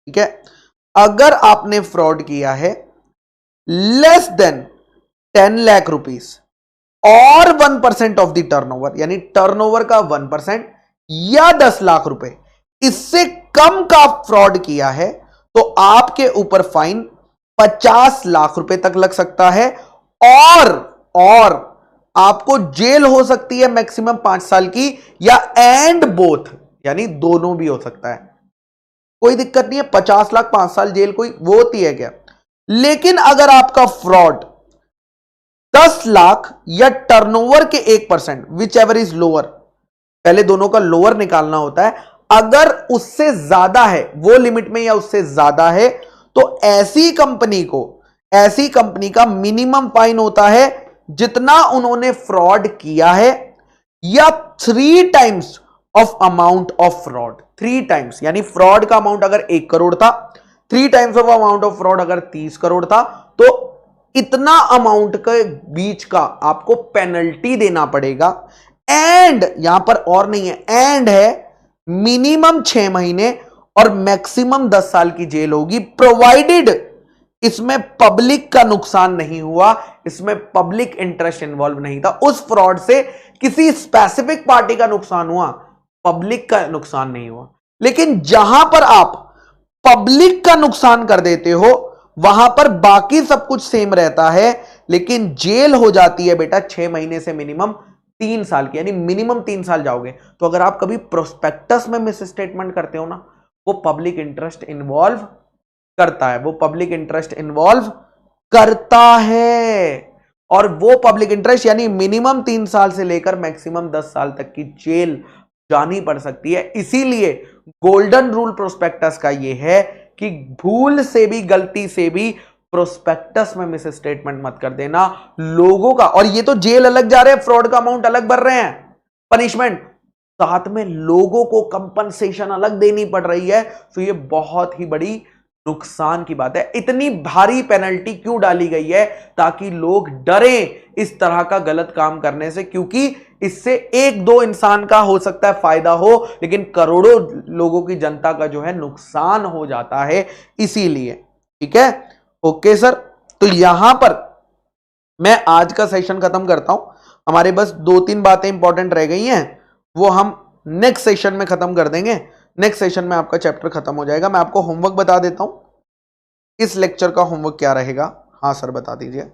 ठीक है, अगर आपने फ्रॉड किया है लेस देन 10 लाख रुपीस और 1% ऑफ द टर्नओवर, यानी टर्नओवर का 1% या 10 लाख रुपए, इससे कम का फ्रॉड किया है, तो आपके ऊपर फाइन 50 लाख रुपए तक लग सकता है, और आपको जेल हो सकती है मैक्सिमम 5 साल की, या एंड बोथ, यानी दोनों भी हो सकता है। कोई दिक्कत नहीं है, 50 लाख 5 साल जेल कोई वो होती है क्या। लेकिन अगर आपका फ्रॉड 10 लाख या टर्नओवर के 1%, विच एवर इज लोअर, पहले दोनों का लोअर निकालना होता है, अगर उससे ज्यादा है, वो लिमिट में या उससे ज्यादा है, तो ऐसी कंपनी का मिनिमम फाइन होता है जितना उन्होंने फ्रॉड किया है, या 3 times of amount of fraud. 3 times, यानी फ्रॉड का अमाउंट अगर 1 करोड़ था, 3 times of amount of fraud अगर 30 करोड़ था, तो इतना अमाउंट के बीच का आपको पेनल्टी देना पड़ेगा। एंड यहां पर और नहीं है, एंड है मिनिमम 6 महीने और मैक्सिमम 10 साल की जेल होगी, प्रोवाइडेड इसमें पब्लिक का नुकसान नहीं हुआ, इसमें पब्लिक इंटरेस्ट इन्वॉल्व नहीं था। उस फ्रॉड से किसी स्पेसिफिक पार्टी का नुकसान हुआ, पब्लिक का नुकसान नहीं हुआ। लेकिन जहां पर आप पब्लिक का नुकसान कर देते हो, वहां पर बाकी सब कुछ सेम रहता है, लेकिन जेल हो जाती है बेटा 6 महीने से मिनिमम 3 साल की, यानी मिनिमम 3 साल जाओगे। तो अगर आप कभी प्रोस्पेक्टस में मिस स्टेटमेंट करते हो ना, वो पब्लिक इंटरेस्ट इन्वॉल्व करता है, वो पब्लिक इंटरेस्ट इन्वॉल्व करता है। और वो पब्लिक इंटरेस्ट यानी मिनिमम 3 साल से लेकर मैक्सिमम 10 साल तक की जेल जानी पड़ सकती है। इसीलिए गोल्डन रूल प्रोस्पेक्टस का ये है कि भूल से भी, गलती से भी प्रोस्पेक्टस में मिस स्टेटमेंट मत कर देना लोगों का। और ये तो जेल अलग जा रहे हैं, फ्रॉड का अमाउंट अलग भर रहे हैं, पनिशमेंट, साथ में लोगों को कंपनसेशन अलग देनी पड़ रही है। तो ये बहुत ही बड़ी नुकसान की बात है। इतनी भारी पेनल्टी क्यों डाली गई है, ताकि लोग डरें इस तरह का गलत काम करने से, क्योंकि इससे 1-2 इंसान का हो सकता है फायदा हो, लेकिन करोड़ों लोगों की जनता का जो है नुकसान हो जाता है। इसीलिए ठीक है, ओके सर। तो यहां पर मैं आज का सेशन खत्म करता हूं। हमारे बस 2-3 बातें इंपॉर्टेंट रह गई हैं, वो हम नेक्स्ट सेशन में खत्म कर देंगे। नेक्स्ट सेशन में आपका चैप्टर खत्म हो जाएगा। मैं आपको होमवर्क बता देता हूं, इस लेक्चर का होमवर्क क्या रहेगा। हाँ सर बता दीजिए।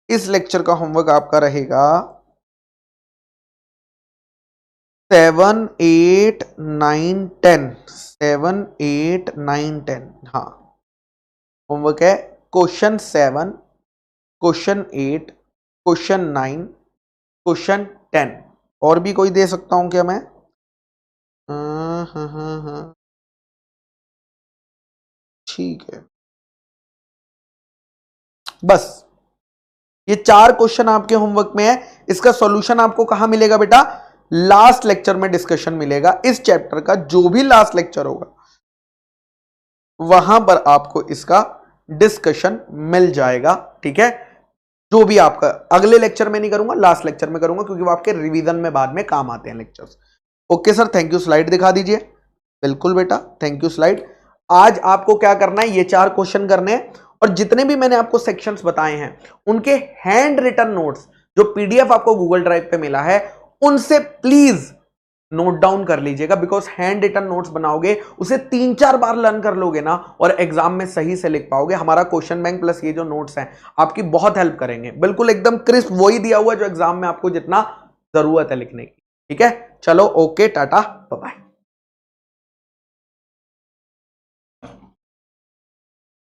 इस लेक्चर का होमवर्क आपका रहेगा 7, 8, 9, 10, 7, 8, 9, 10। हाँ, होमवर्क है क्वेश्चन 7, क्वेश्चन 8, क्वेश्चन 9, क्वेश्चन 10। और भी कोई दे सकता हूं क्या मैं? हाँ, ठीक है, बस ये 4 क्वेश्चन आपके होमवर्क में है। इसका सॉल्यूशन आपको कहां मिलेगा बेटा? लास्ट लेक्चर में डिस्कशन मिलेगा। इस चैप्टर का जो भी लास्ट लेक्चर होगा वहां पर आपको इसका डिस्कशन मिल जाएगा। ठीक है, जो भी आपका अगले लेक्चर में नहीं करूंगा, लास्ट लेक्चर में करूंगा, क्योंकि वो आपके रिवीजन में बाद में काम आते हैं lectures. Okay sir, thank you. Slide दिखा दीजिए। बिल्कुल बेटा, थैंक यू। स्लाइड। आज आपको क्या करना है, ये 4 क्वेश्चन करने हैं, और जितने भी मैंने आपको सेक्शंस बताए हैं उनके हैंड रिटन नोट्स जो पीडीएफ आपको गूगल ड्राइव पे मिला है उनसे प्लीज नोट डाउन कर लीजिएगा। बिकॉज हैंड रिटन नोट्स बनाओगे, उसे 3-4 बार लर्न कर लोगे ना, और एग्जाम में सही से लिख पाओगे। हमारा क्वेश्चन बैंक प्लस ये जो नोट्स हैं आपकी बहुत हेल्प करेंगे। बिल्कुल एकदम क्रिस्प वही दिया हुआ जो एग्जाम में आपको जितना जरूरत है लिखने की। ठीक है, चलो ओके, टाटा, बाय बाय।